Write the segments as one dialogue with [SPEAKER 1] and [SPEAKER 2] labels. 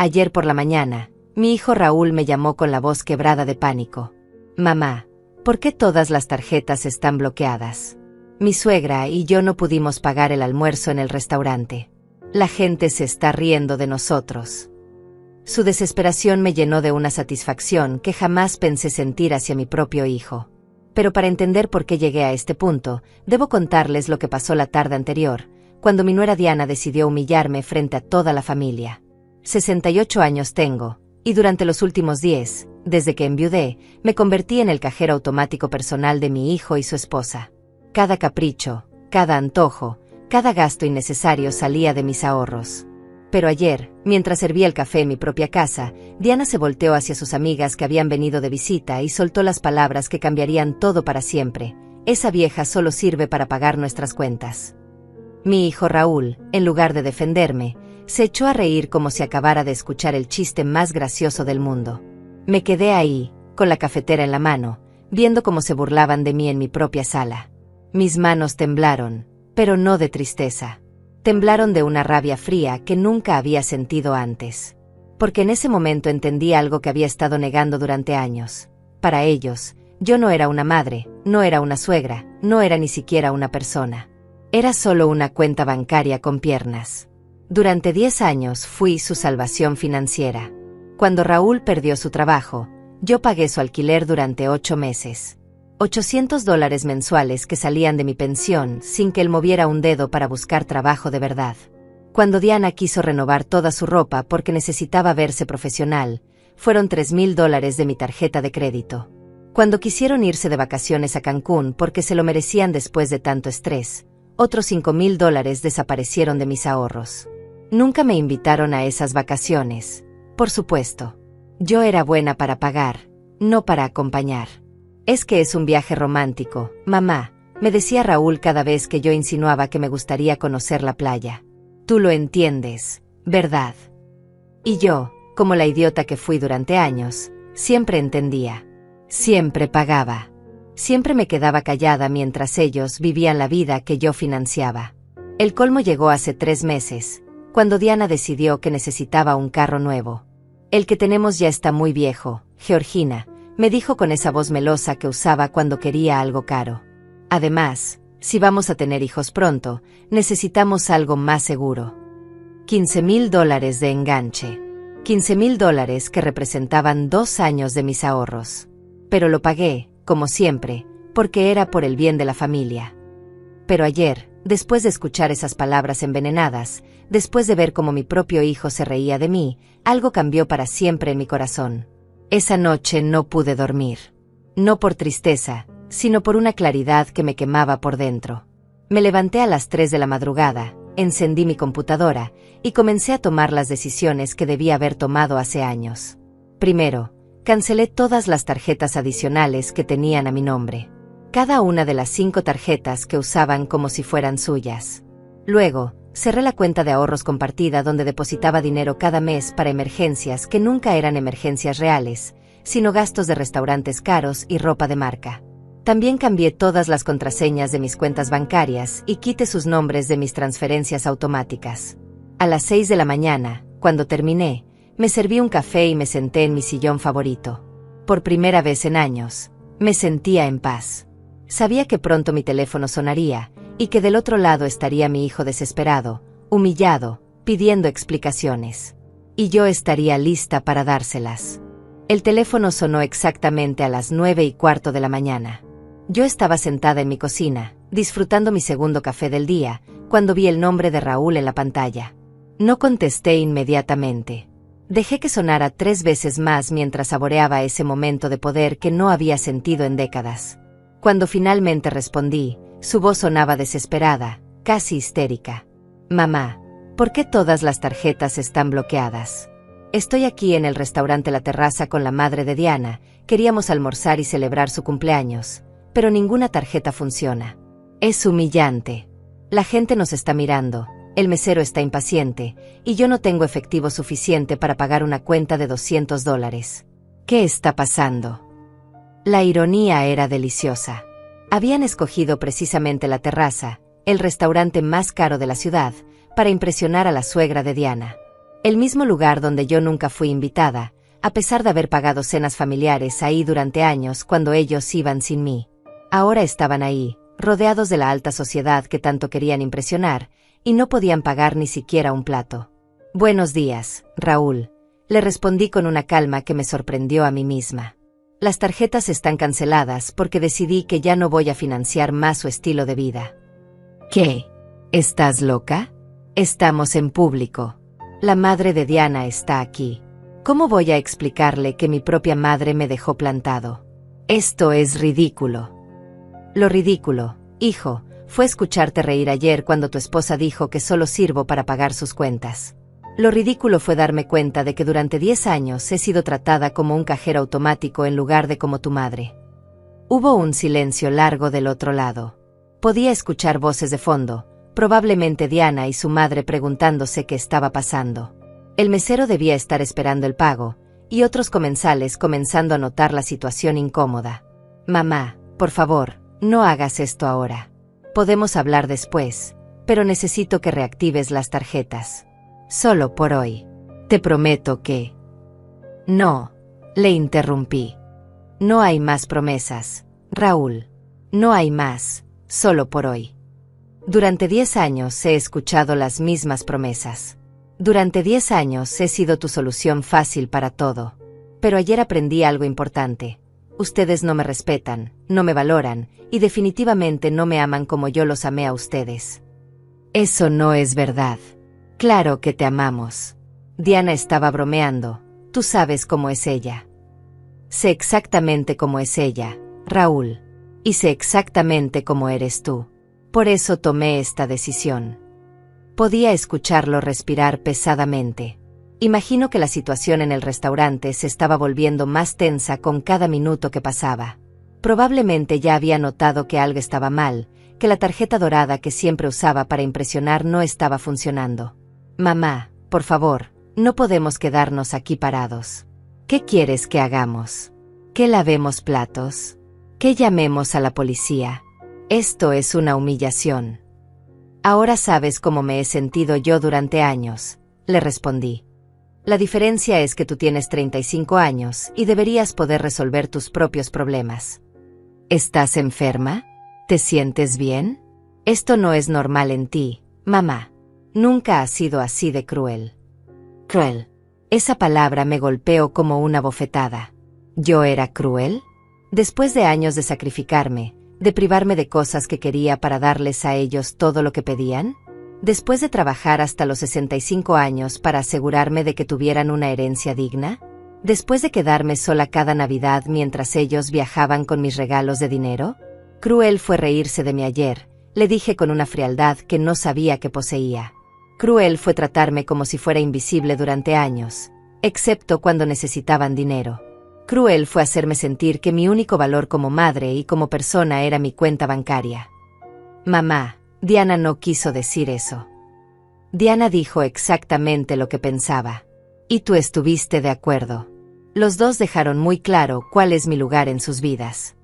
[SPEAKER 1] Ayer por la mañana, mi hijo Raúl me llamó con la voz quebrada de pánico. Mamá, ¿por qué todas las tarjetas están bloqueadas? Mi suegra y yo no pudimos pagar el almuerzo en el restaurante. La gente se está riendo de nosotros. Su desesperación me llenó de una satisfacción que jamás pensé sentir hacia mi propio hijo. Pero para entender por qué llegué a este punto, debo contarles lo que pasó la tarde anterior, cuando mi nuera Diana decidió humillarme frente a toda la familia. 68 años tengo, y durante los últimos 10, desde que enviudé, me convertí en el cajero automático personal de mi hijo y su esposa. Cada capricho, cada antojo, cada gasto innecesario salía de mis ahorros. Pero ayer, mientras servía el café en mi propia casa, Diana se volteó hacia sus amigas que habían venido de visita y soltó las palabras que cambiarían todo para siempre. Esa vieja solo sirve para pagar nuestras cuentas. Mi hijo Raúl, en lugar de defenderme, se echó a reír como si acabara de escuchar el chiste más gracioso del mundo. Me quedé ahí, con la cafetera en la mano, viendo cómo se burlaban de mí en mi propia sala. Mis manos temblaron, pero no de tristeza. Temblaron de una rabia fría que nunca había sentido antes. Porque en ese momento entendí algo que había estado negando durante años. Para ellos, yo no era una madre, no era una suegra, no era ni siquiera una persona. Era solo una cuenta bancaria con piernas. Durante 10 años fui su salvación financiera. Cuando Raúl perdió su trabajo, yo pagué su alquiler durante 8 meses. $800 mensuales que salían de mi pensión sin que él moviera un dedo para buscar trabajo de verdad. Cuando Diana quiso renovar toda su ropa porque necesitaba verse profesional, fueron $3,000 de mi tarjeta de crédito. Cuando quisieron irse de vacaciones a Cancún porque se lo merecían después de tanto estrés, otros $5,000 desaparecieron de mis ahorros. Nunca me invitaron a esas vacaciones. Por supuesto. Yo era buena para pagar, no para acompañar. Es que es un viaje romántico, mamá, me decía Raúl cada vez que yo insinuaba que me gustaría conocer la playa. Tú lo entiendes, ¿verdad? Y yo, como la idiota que fui durante años, siempre entendía. Siempre pagaba. Siempre me quedaba callada mientras ellos vivían la vida que yo financiaba. El colmo llegó hace 3 meses, cuando Diana decidió que necesitaba un carro nuevo. El que tenemos ya está muy viejo, Georgina, me dijo con esa voz melosa que usaba cuando quería algo caro. Además, si vamos a tener hijos pronto, necesitamos algo más seguro. $15,000 de enganche. $15,000 que representaban 2 años de mis ahorros. Pero lo pagué, como siempre, porque era por el bien de la familia. Pero ayer, después de escuchar esas palabras envenenadas, después de ver cómo mi propio hijo se reía de mí, algo cambió para siempre en mi corazón. Esa noche no pude dormir. No por tristeza, sino por una claridad que me quemaba por dentro. Me levanté a las 3 de la madrugada, encendí mi computadora, y comencé a tomar las decisiones que debía haber tomado hace años. Primero, cancelé todas las tarjetas adicionales que tenían a mi nombre. Cada una de las 5 tarjetas que usaban como si fueran suyas. Luego, cerré la cuenta de ahorros compartida donde depositaba dinero cada mes para emergencias que nunca eran emergencias reales, sino gastos de restaurantes caros y ropa de marca. También cambié todas las contraseñas de mis cuentas bancarias y quité sus nombres de mis transferencias automáticas. A las 6 de la mañana, cuando terminé, me serví un café y me senté en mi sillón favorito. Por primera vez en años, me sentía en paz. Sabía que pronto mi teléfono sonaría, y que del otro lado estaría mi hijo desesperado, humillado, pidiendo explicaciones. Y yo estaría lista para dárselas. El teléfono sonó exactamente a las 9:15 de la mañana. Yo estaba sentada en mi cocina, disfrutando mi segundo café del día, cuando vi el nombre de Raúl en la pantalla. No contesté inmediatamente. Dejé que sonara 3 veces más mientras saboreaba ese momento de poder que no había sentido en décadas. Cuando finalmente respondí, su voz sonaba desesperada, casi histérica. Mamá, ¿por qué todas las tarjetas están bloqueadas? Estoy aquí en el restaurante La Terraza con la madre de Diana, queríamos almorzar y celebrar su cumpleaños, pero ninguna tarjeta funciona. Es humillante. La gente nos está mirando, el mesero está impaciente, y yo no tengo efectivo suficiente para pagar una cuenta de $200. ¿Qué está pasando? La ironía era deliciosa. Habían escogido precisamente La Terraza, el restaurante más caro de la ciudad, para impresionar a la suegra de Diana. El mismo lugar donde yo nunca fui invitada, a pesar de haber pagado cenas familiares ahí durante años cuando ellos iban sin mí. Ahora estaban ahí, rodeados de la alta sociedad que tanto querían impresionar, y no podían pagar ni siquiera un plato. Buenos días, Raúl, le respondí con una calma que me sorprendió a mí misma. Las tarjetas están canceladas porque decidí que ya no voy a financiar más su estilo de vida. ¿Qué? ¿Estás loca? Estamos en público. La madre de Diana está aquí. ¿Cómo voy a explicarle que mi propia madre me dejó plantado? Esto es ridículo. Lo ridículo, hijo, fue escucharte reír ayer cuando tu esposa dijo que solo sirvo para pagar sus cuentas. Lo ridículo fue darme cuenta de que durante 10 años he sido tratada como un cajero automático en lugar de como tu madre. Hubo un silencio largo del otro lado. Podía escuchar voces de fondo, probablemente Diana y su madre preguntándose qué estaba pasando. El mesero debía estar esperando el pago, y otros comensales comenzando a notar la situación incómoda. Mamá, por favor, no hagas esto ahora. Podemos hablar después, pero necesito que reactives las tarjetas. Solo por hoy. Te prometo que... No, le interrumpí. No hay más promesas, Raúl. No hay más, solo por hoy. Durante 10 años he escuchado las mismas promesas. Durante 10 años he sido tu solución fácil para todo. Pero ayer aprendí algo importante. Ustedes no me respetan, no me valoran, y definitivamente no me aman como yo los amé a ustedes. Eso no es verdad. Claro que te amamos. Diana estaba bromeando. Tú sabes cómo es ella. Sé exactamente cómo es ella, Raúl. Y sé exactamente cómo eres tú. Por eso tomé esta decisión. Podía escucharlo respirar pesadamente. Imagino que la situación en el restaurante se estaba volviendo más tensa con cada minuto que pasaba. Probablemente ya había notado que algo estaba mal, que la tarjeta dorada que siempre usaba para impresionar no estaba funcionando. Mamá, por favor, no podemos quedarnos aquí parados. ¿Qué quieres que hagamos? ¿Que lavemos platos? ¿Que llamemos a la policía? Esto es una humillación. Ahora sabes cómo me he sentido yo durante años, le respondí. La diferencia es que tú tienes 35 años y deberías poder resolver tus propios problemas. ¿Estás enferma? ¿Te sientes bien? Esto no es normal en ti, mamá. Nunca has sido así de cruel. Cruel. Esa palabra me golpeó como una bofetada. ¿Yo era cruel? Después de años de sacrificarme, de privarme de cosas que quería para darles a ellos todo lo que pedían, después de trabajar hasta los 65 años para asegurarme de que tuvieran una herencia digna, después de quedarme sola cada Navidad mientras ellos viajaban con mis regalos de dinero, cruel fue reírse de mí ayer, le dije con una frialdad que no sabía que poseía. Cruel fue tratarme como si fuera invisible durante años, excepto cuando necesitaban dinero. Cruel fue hacerme sentir que mi único valor como madre y como persona era mi cuenta bancaria. Mamá, Diana no quiso decir eso. Diana dijo exactamente lo que pensaba. Y tú estuviste de acuerdo. Los dos dejaron muy claro cuál es mi lugar en sus vidas.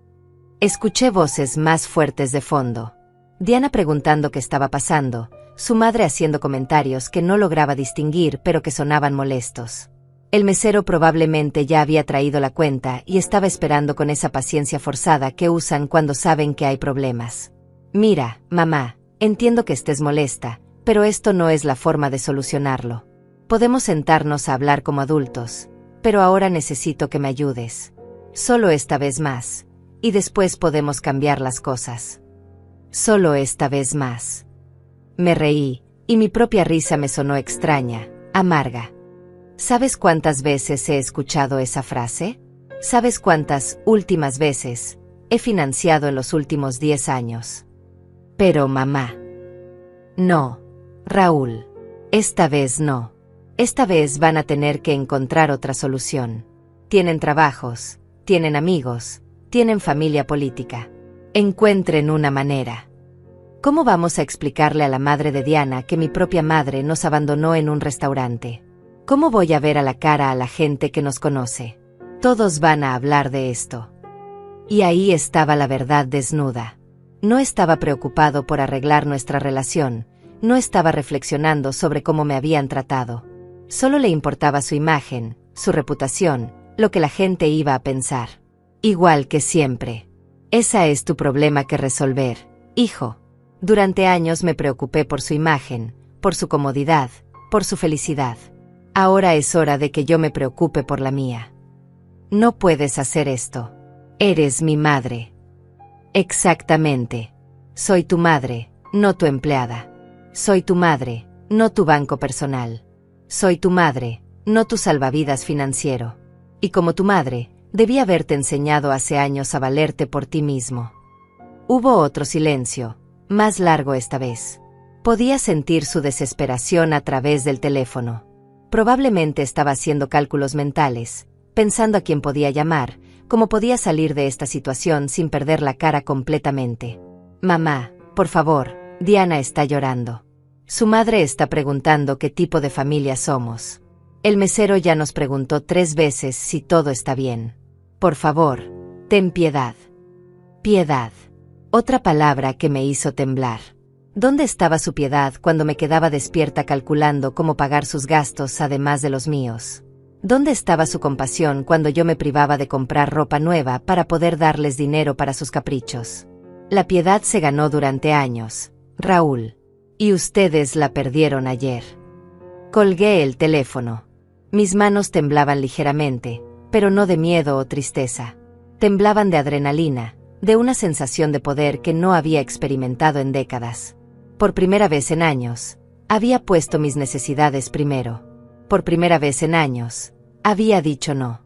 [SPEAKER 1] Escuché voces más fuertes de fondo. Diana preguntando qué estaba pasando, su madre haciendo comentarios que no lograba distinguir pero que sonaban molestos. El mesero probablemente ya había traído la cuenta y estaba esperando con esa paciencia forzada que usan cuando saben que hay problemas. Mira, mamá, entiendo que estés molesta, pero esto no es la forma de solucionarlo. Podemos sentarnos a hablar como adultos, pero ahora necesito que me ayudes. Solo esta vez más, y después podemos cambiar las cosas. Solo esta vez más. Me reí, y mi propia risa me sonó extraña, amarga. ¿Sabes cuántas veces he escuchado esa frase? ¿Sabes cuántas últimas veces he financiado en los últimos 10 años? Pero mamá. No, Raúl. Esta vez no. Esta vez van a tener que encontrar otra solución. Tienen trabajos, tienen amigos, tienen familia política. Encuentren una manera. ¿Cómo vamos a explicarle a la madre de Diana que mi propia madre nos abandonó en un restaurante? ¿Cómo voy a ver a la cara a la gente que nos conoce? Todos van a hablar de esto. Y ahí estaba la verdad desnuda. No estaba preocupado por arreglar nuestra relación, no estaba reflexionando sobre cómo me habían tratado. Solo le importaba su imagen, su reputación, lo que la gente iba a pensar. Igual que siempre. Esa es tu problema que resolver, hijo. Durante años me preocupé por su imagen, por su comodidad, por su felicidad. Ahora es hora de que yo me preocupe por la mía. No puedes hacer esto. Eres mi madre. Exactamente. Soy tu madre, no tu empleada. Soy tu madre, no tu banco personal. Soy tu madre, no tu salvavidas financiero. Y como tu madre, debí haberte enseñado hace años a valerte por ti mismo. Hubo otro silencio, más largo esta vez. Podía sentir su desesperación a través del teléfono. Probablemente estaba haciendo cálculos mentales, pensando a quién podía llamar, cómo podía salir de esta situación sin perder la cara completamente. Mamá, por favor, Diana está llorando. Su madre está preguntando qué tipo de familia somos. El mesero ya nos preguntó 3 veces si todo está bien. Por favor, ten piedad. Piedad. Otra palabra que me hizo temblar. ¿Dónde estaba su piedad cuando me quedaba despierta calculando cómo pagar sus gastos además de los míos? ¿Dónde estaba su compasión cuando yo me privaba de comprar ropa nueva para poder darles dinero para sus caprichos? La piedad se ganó durante años, Raúl. Y ustedes la perdieron ayer. Colgué el teléfono. Mis manos temblaban ligeramente, pero no de miedo o tristeza. Temblaban de adrenalina, de una sensación de poder que no había experimentado en décadas. Por primera vez en años, había puesto mis necesidades primero. Por primera vez en años, había dicho no.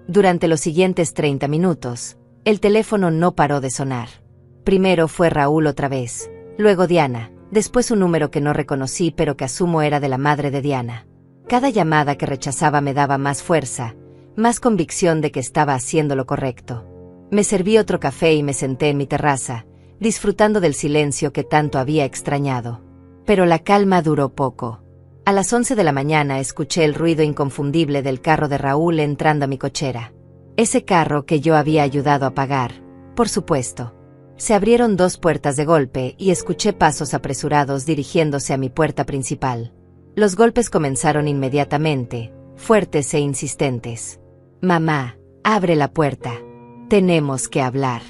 [SPEAKER 1] Durante los siguientes 30 minutos, el teléfono no paró de sonar. Primero fue Raúl otra vez, luego Diana, después un número que no reconocí pero que asumo era de la madre de Diana. Cada llamada que rechazaba me daba más fuerza, más convicción de que estaba haciendo lo correcto. Me serví otro café y me senté en mi terraza, disfrutando del silencio que tanto había extrañado. Pero la calma duró poco. A las 11 de la mañana escuché el ruido inconfundible del carro de Raúl entrando a mi cochera. Ese carro que yo había ayudado a pagar, por supuesto. Se abrieron 2 puertas de golpe y escuché pasos apresurados dirigiéndose a mi puerta principal. Los golpes comenzaron inmediatamente, fuertes e insistentes. Mamá, abre la puerta. Tenemos que hablar.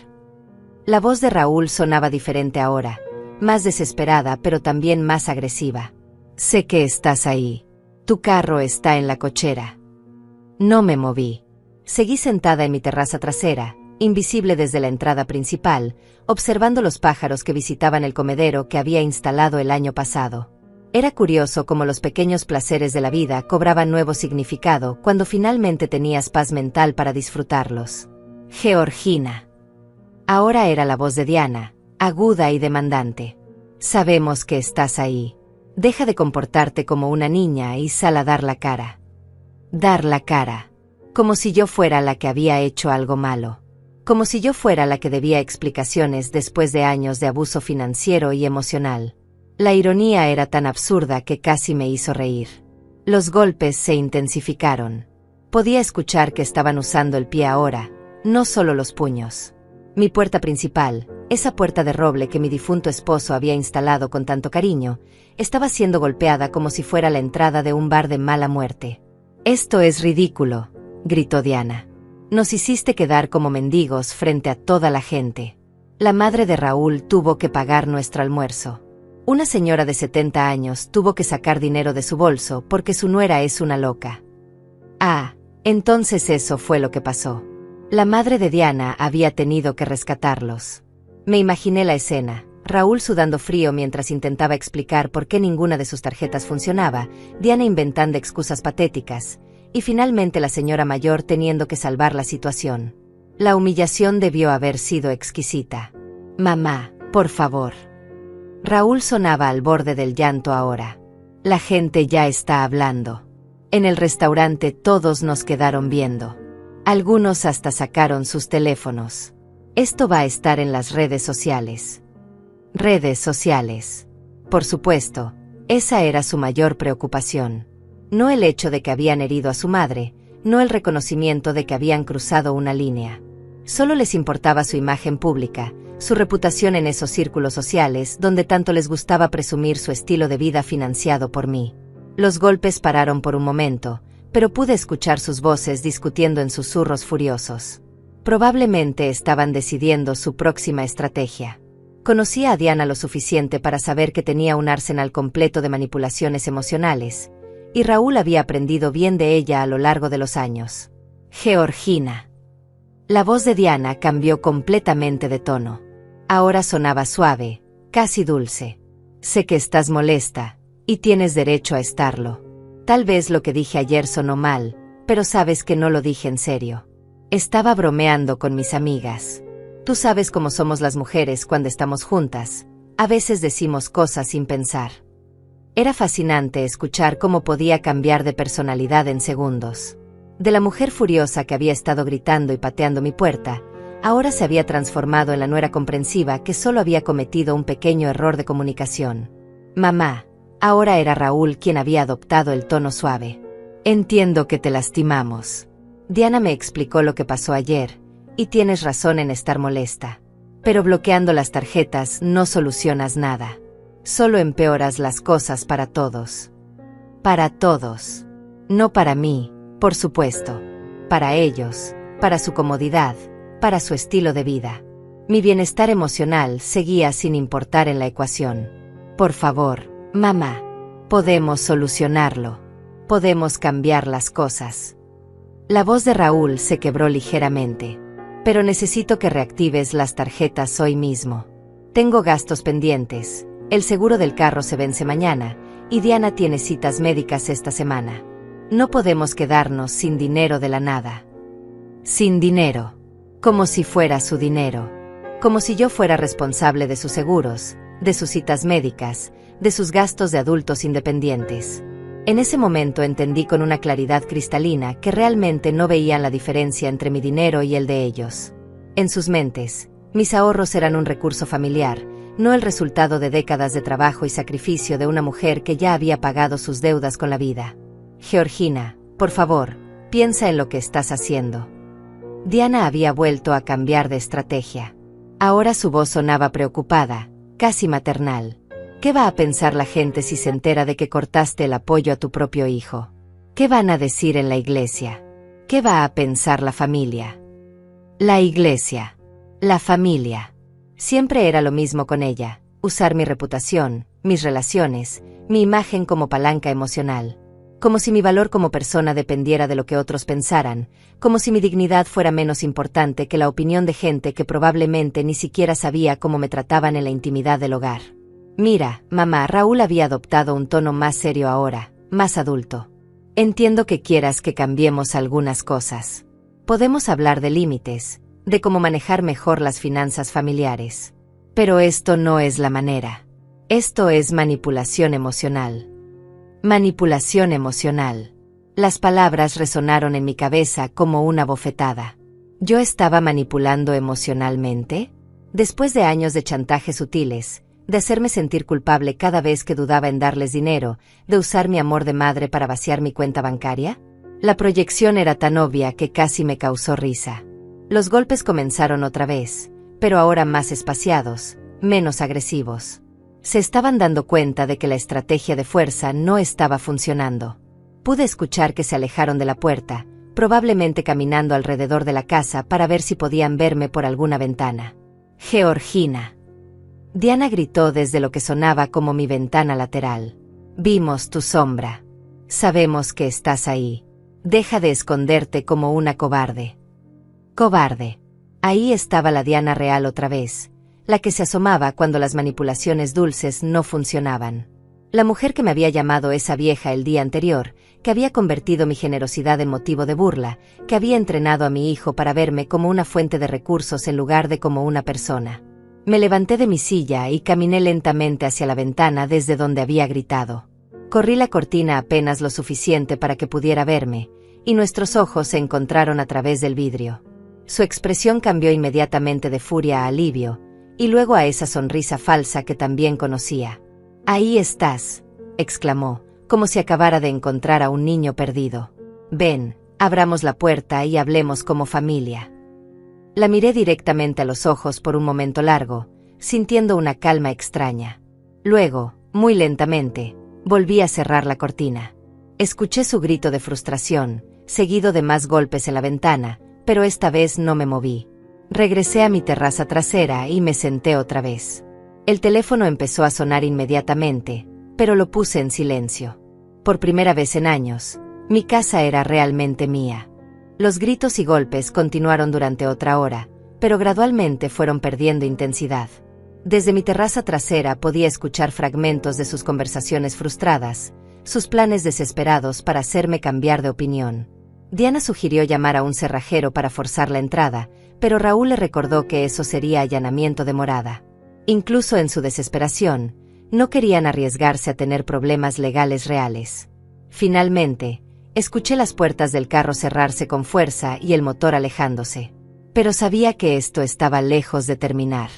[SPEAKER 1] La voz de Raúl sonaba diferente ahora, más desesperada pero también más agresiva. Sé que estás ahí. Tu carro está en la cochera. No me moví. Seguí sentada en mi terraza trasera, invisible desde la entrada principal, observando los pájaros que visitaban el comedero que había instalado el año pasado. Era curioso cómo los pequeños placeres de la vida cobraban nuevo significado cuando finalmente tenías paz mental para disfrutarlos. Georgina. Ahora era la voz de Diana, aguda y demandante. Sabemos que estás ahí. Deja de comportarte como una niña y sal a dar la cara. Dar la cara. Como si yo fuera la que había hecho algo malo. Como si yo fuera la que debía explicaciones después de años de abuso financiero y emocional. La ironía era tan absurda que casi me hizo reír. Los golpes se intensificaron. Podía escuchar que estaban usando el pie ahora, no solo los puños. Mi puerta principal, esa puerta de roble que mi difunto esposo había instalado con tanto cariño, estaba siendo golpeada como si fuera la entrada de un bar de mala muerte. «Esto es ridículo», gritó Diana. «Nos hiciste quedar como mendigos frente a toda la gente. La madre de Raúl tuvo que pagar nuestro almuerzo. Una señora de 70 años tuvo que sacar dinero de su bolso porque su nuera es una loca». Ah, entonces eso fue lo que pasó. La madre de Diana había tenido que rescatarlos. Me imaginé la escena, Raúl sudando frío mientras intentaba explicar por qué ninguna de sus tarjetas funcionaba, Diana inventando excusas patéticas, y finalmente la señora mayor teniendo que salvar la situación. La humillación debió haber sido exquisita. «Mamá, por favor». Raúl sonaba al borde del llanto ahora. La gente ya está hablando. En el restaurante todos nos quedaron viendo. Algunos hasta sacaron sus teléfonos. Esto va a estar en las redes sociales. Redes sociales. Por supuesto, esa era su mayor preocupación. No el hecho de que habían herido a su madre, no el reconocimiento de que habían cruzado una línea. Solo les importaba su imagen pública, su reputación en esos círculos sociales donde tanto les gustaba presumir su estilo de vida financiado por mí. Los golpes pararon por un momento, pero pude escuchar sus voces discutiendo en susurros furiosos. Probablemente estaban decidiendo su próxima estrategia. Conocía a Diana lo suficiente para saber que tenía un arsenal completo de manipulaciones emocionales, y Raúl había aprendido bien de ella a lo largo de los años. Georgina. La voz de Diana cambió completamente de tono. Ahora sonaba suave, casi dulce. Sé que estás molesta, y tienes derecho a estarlo. Tal vez lo que dije ayer sonó mal, pero sabes que no lo dije en serio. Estaba bromeando con mis amigas. Tú sabes cómo somos las mujeres cuando estamos juntas. A veces decimos cosas sin pensar. Era fascinante escuchar cómo podía cambiar de personalidad en segundos. De la mujer furiosa que había estado gritando y pateando mi puerta, ahora se había transformado en la nuera comprensiva que solo había cometido un pequeño error de comunicación. Mamá. Ahora era Raúl quien había adoptado el tono suave. Entiendo que te lastimamos. Diana me explicó lo que pasó ayer, y tienes razón en estar molesta. Pero bloqueando las tarjetas no solucionas nada. Solo empeoras las cosas para todos. Para todos. No para mí, por supuesto. Para ellos, para su comodidad, para su estilo de vida. Mi bienestar emocional seguía sin importar en la ecuación. Por favor, mamá, podemos solucionarlo. Podemos cambiar las cosas. La voz de Raúl se quebró ligeramente. Pero necesito que reactives las tarjetas hoy mismo. Tengo gastos pendientes, el seguro del carro se vence mañana, y Diana tiene citas médicas esta semana. No podemos quedarnos sin dinero de la nada. Sin dinero. Como si fuera su dinero. Como si yo fuera responsable de sus seguros, de sus citas médicas, de sus gastos de adultos independientes. En ese momento entendí con una claridad cristalina que realmente no veían la diferencia entre mi dinero y el de ellos. En sus mentes, mis ahorros eran un recurso familiar, no el resultado de décadas de trabajo y sacrificio de una mujer que ya había pagado sus deudas con la vida. Georgina, por favor, piensa en lo que estás haciendo. Diana había vuelto a cambiar de estrategia. Ahora su voz sonaba preocupada, casi maternal. ¿Qué va a pensar la gente si se entera de que cortaste el apoyo a tu propio hijo? ¿Qué van a decir en la iglesia? ¿Qué va a pensar la familia? La iglesia. La familia. Siempre era lo mismo con ella, usar mi reputación, mis relaciones, mi imagen como palanca emocional. Como si mi valor como persona dependiera de lo que otros pensaran, como si mi dignidad fuera menos importante que la opinión de gente que probablemente ni siquiera sabía cómo me trataban en la intimidad del hogar. Mira, mamá, Raúl había adoptado un tono más serio ahora, más adulto. Entiendo que quieras que cambiemos algunas cosas. Podemos hablar de límites, de cómo manejar mejor las finanzas familiares. Pero esto no es la manera. Esto es manipulación emocional. Manipulación emocional. Las palabras resonaron en mi cabeza como una bofetada. ¿Yo estaba manipulando emocionalmente? Después de años de chantajes sutiles, de hacerme sentir culpable cada vez que dudaba en darles dinero, de usar mi amor de madre para vaciar mi cuenta bancaria. La proyección era tan obvia que casi me causó risa. Los golpes comenzaron otra vez, pero ahora más espaciados, menos agresivos. Se estaban dando cuenta de que la estrategia de fuerza no estaba funcionando. Pude escuchar que se alejaron de la puerta, probablemente caminando alrededor de la casa para ver si podían verme por alguna ventana. Georgina. Diana gritó desde lo que sonaba como mi ventana lateral. Vimos tu sombra. Sabemos que estás ahí. Deja de esconderte como una cobarde. Cobarde. Ahí estaba la Diana real otra vez, la que se asomaba cuando las manipulaciones dulces no funcionaban. La mujer que me había llamado esa vieja el día anterior, que había convertido mi generosidad en motivo de burla, que había entrenado a mi hijo para verme como una fuente de recursos en lugar de como una persona. Me levanté de mi silla y caminé lentamente hacia la ventana desde donde había gritado. Corrí la cortina apenas lo suficiente para que pudiera verme, y nuestros ojos se encontraron a través del vidrio. Su expresión cambió inmediatamente de furia a alivio, y luego a esa sonrisa falsa que también conocía. «Ahí estás», exclamó, como si acabara de encontrar a un niño perdido. «Ven, abramos la puerta y hablemos como familia». La miré directamente a los ojos por un momento largo, sintiendo una calma extraña. Luego, muy lentamente, Volví a cerrar la cortina. Escuché su grito de frustración, seguido de más golpes en la ventana, pero esta vez no me moví. Regresé a mi terraza trasera y me senté otra vez. El teléfono empezó a sonar inmediatamente, pero lo puse en silencio. Por primera vez en años, mi casa era realmente mía. Los gritos y golpes continuaron durante otra hora, pero gradualmente fueron perdiendo intensidad. Desde mi terraza trasera podía escuchar fragmentos de sus conversaciones frustradas, sus planes desesperados para hacerme cambiar de opinión. Diana sugirió llamar a un cerrajero para forzar la entrada, pero Raúl le recordó que eso sería allanamiento de morada. Incluso en su desesperación, no querían arriesgarse a tener problemas legales reales. Finalmente, escuché las puertas del carro cerrarse con fuerza y el motor alejándose. Pero sabía que esto estaba lejos de terminar.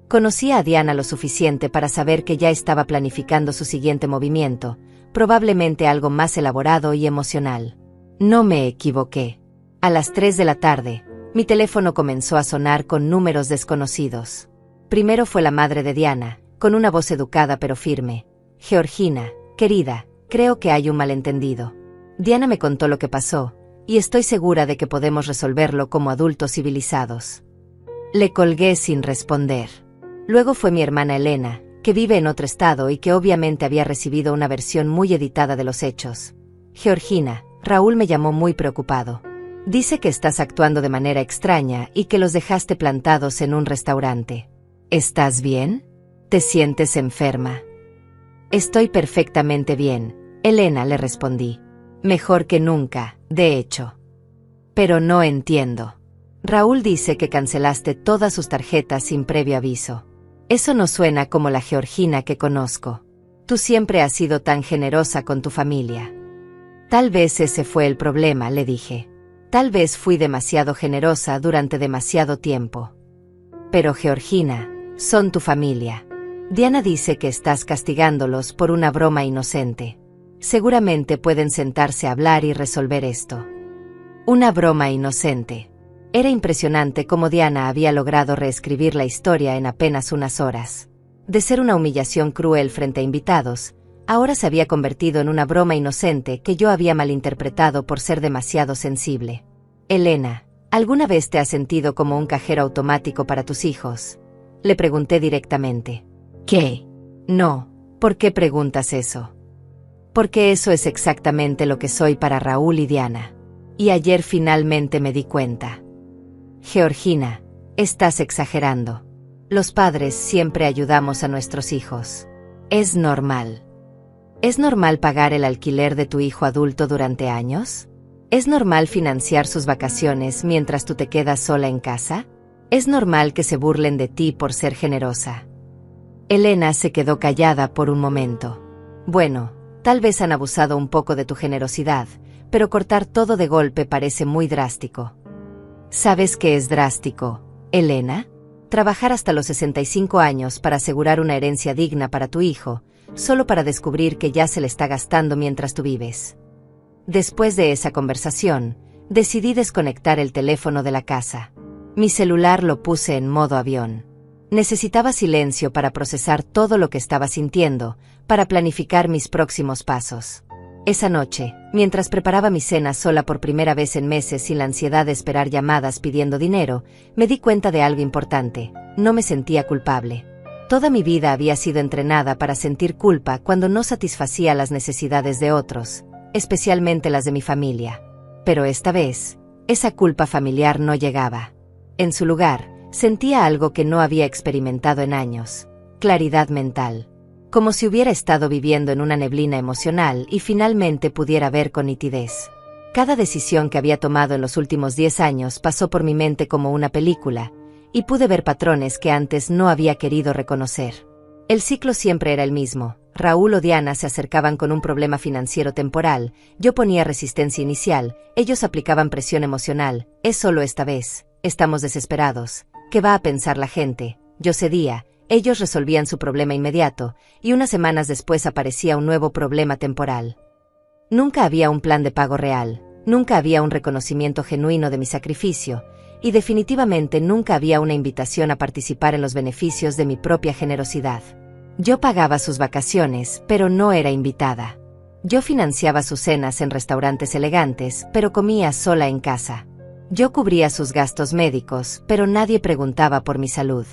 [SPEAKER 1] Conocía a Diana lo suficiente para saber que ya estaba planificando su siguiente movimiento, probablemente algo más elaborado y emocional. No me equivoqué. A las 3 de la tarde, mi teléfono comenzó a sonar con números desconocidos. Primero fue la madre de Diana, con una voz educada pero firme. Georgina, querida, creo que hay un malentendido. Diana me contó lo que pasó, y estoy segura de que podemos resolverlo como adultos civilizados. Le colgué sin responder. Luego fue mi hermana Elena, que vive en otro estado y que obviamente había recibido una versión muy editada de los hechos. Georgina, Raúl me llamó muy preocupado. Dice que estás actuando de manera extraña y que los dejaste plantados en un restaurante. ¿Estás bien? ¿Te sientes enferma? Estoy perfectamente bien, Elena, le respondí. Mejor que nunca, de hecho. Pero no entiendo. Raúl dice que cancelaste todas sus tarjetas sin previo aviso. Eso no suena como la Georgina que conozco. Tú siempre has sido tan generosa con tu familia. Tal vez ese fue el problema, le dije. Tal vez fui demasiado generosa durante demasiado tiempo. Pero Georgina, son tu familia. Diana dice que estás castigándolos por una broma inocente. Seguramente pueden sentarse a hablar y resolver esto. Una broma inocente. Era impresionante cómo Diana había logrado reescribir la historia en apenas unas horas. De ser una humillación cruel frente a invitados, ahora se había convertido en una broma inocente que yo había malinterpretado por ser demasiado sensible. Elena, ¿alguna vez te has sentido como un cajero automático para tus hijos? Le pregunté directamente. ¿Qué? No, ¿por qué preguntas eso? Porque eso es exactamente lo que soy para Raúl y Diana. Y ayer finalmente me di cuenta. Georgina, estás exagerando. Los padres siempre ayudamos a nuestros hijos. Es normal. ¿Es normal pagar el alquiler de tu hijo adulto durante años? ¿Es normal financiar sus vacaciones mientras tú te quedas sola en casa? ¿Es normal que se burlen de ti por ser generosa? Elena se quedó callada por un momento. Bueno, tal vez han abusado un poco de tu generosidad, pero cortar todo de golpe parece muy drástico. ¿Sabes qué es drástico, Elena? Trabajar hasta los 65 años para asegurar una herencia digna para tu hijo, solo para descubrir que ya se le está gastando mientras tú vives. Después de esa conversación, decidí desconectar el teléfono de la casa. Mi celular lo puse en modo avión. Necesitaba silencio para procesar todo lo que estaba sintiendo, para planificar mis próximos pasos. Esa noche, mientras preparaba mi cena sola por primera vez en meses sin la ansiedad de esperar llamadas pidiendo dinero, me di cuenta de algo importante: no me sentía culpable. Toda mi vida había sido entrenada para sentir culpa cuando no satisfacía las necesidades de otros, especialmente las de mi familia. Pero esta vez, esa culpa familiar no llegaba. En su lugar, sentía algo que no había experimentado en años: claridad mental. Como si hubiera estado viviendo en una neblina emocional y finalmente pudiera ver con nitidez. Cada decisión que había tomado en los últimos 10 años pasó por mi mente como una película, y pude ver patrones que antes no había querido reconocer. El ciclo siempre era el mismo: Raúl o Diana se acercaban con un problema financiero temporal, yo ponía resistencia inicial, ellos aplicaban presión emocional: es solo esta vez, estamos desesperados, ¿qué va a pensar la gente? Yo cedía. Ellos resolvían su problema inmediato, y unas semanas después aparecía un nuevo problema temporal. Nunca había un plan de pago real, nunca había un reconocimiento genuino de mi sacrificio, y definitivamente nunca había una invitación a participar en los beneficios de mi propia generosidad. Yo pagaba sus vacaciones, pero no era invitada. Yo financiaba sus cenas en restaurantes elegantes, pero comía sola en casa. Yo cubría sus gastos médicos, pero nadie preguntaba por mi salud.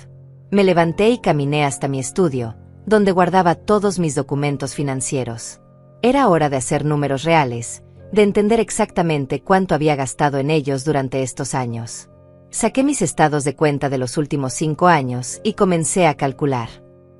[SPEAKER 1] Me levanté y caminé hasta mi estudio, donde guardaba todos mis documentos financieros. Era hora de hacer números reales, de entender exactamente cuánto había gastado en ellos durante estos años. Saqué mis estados de cuenta de los últimos 5 años y comencé a calcular.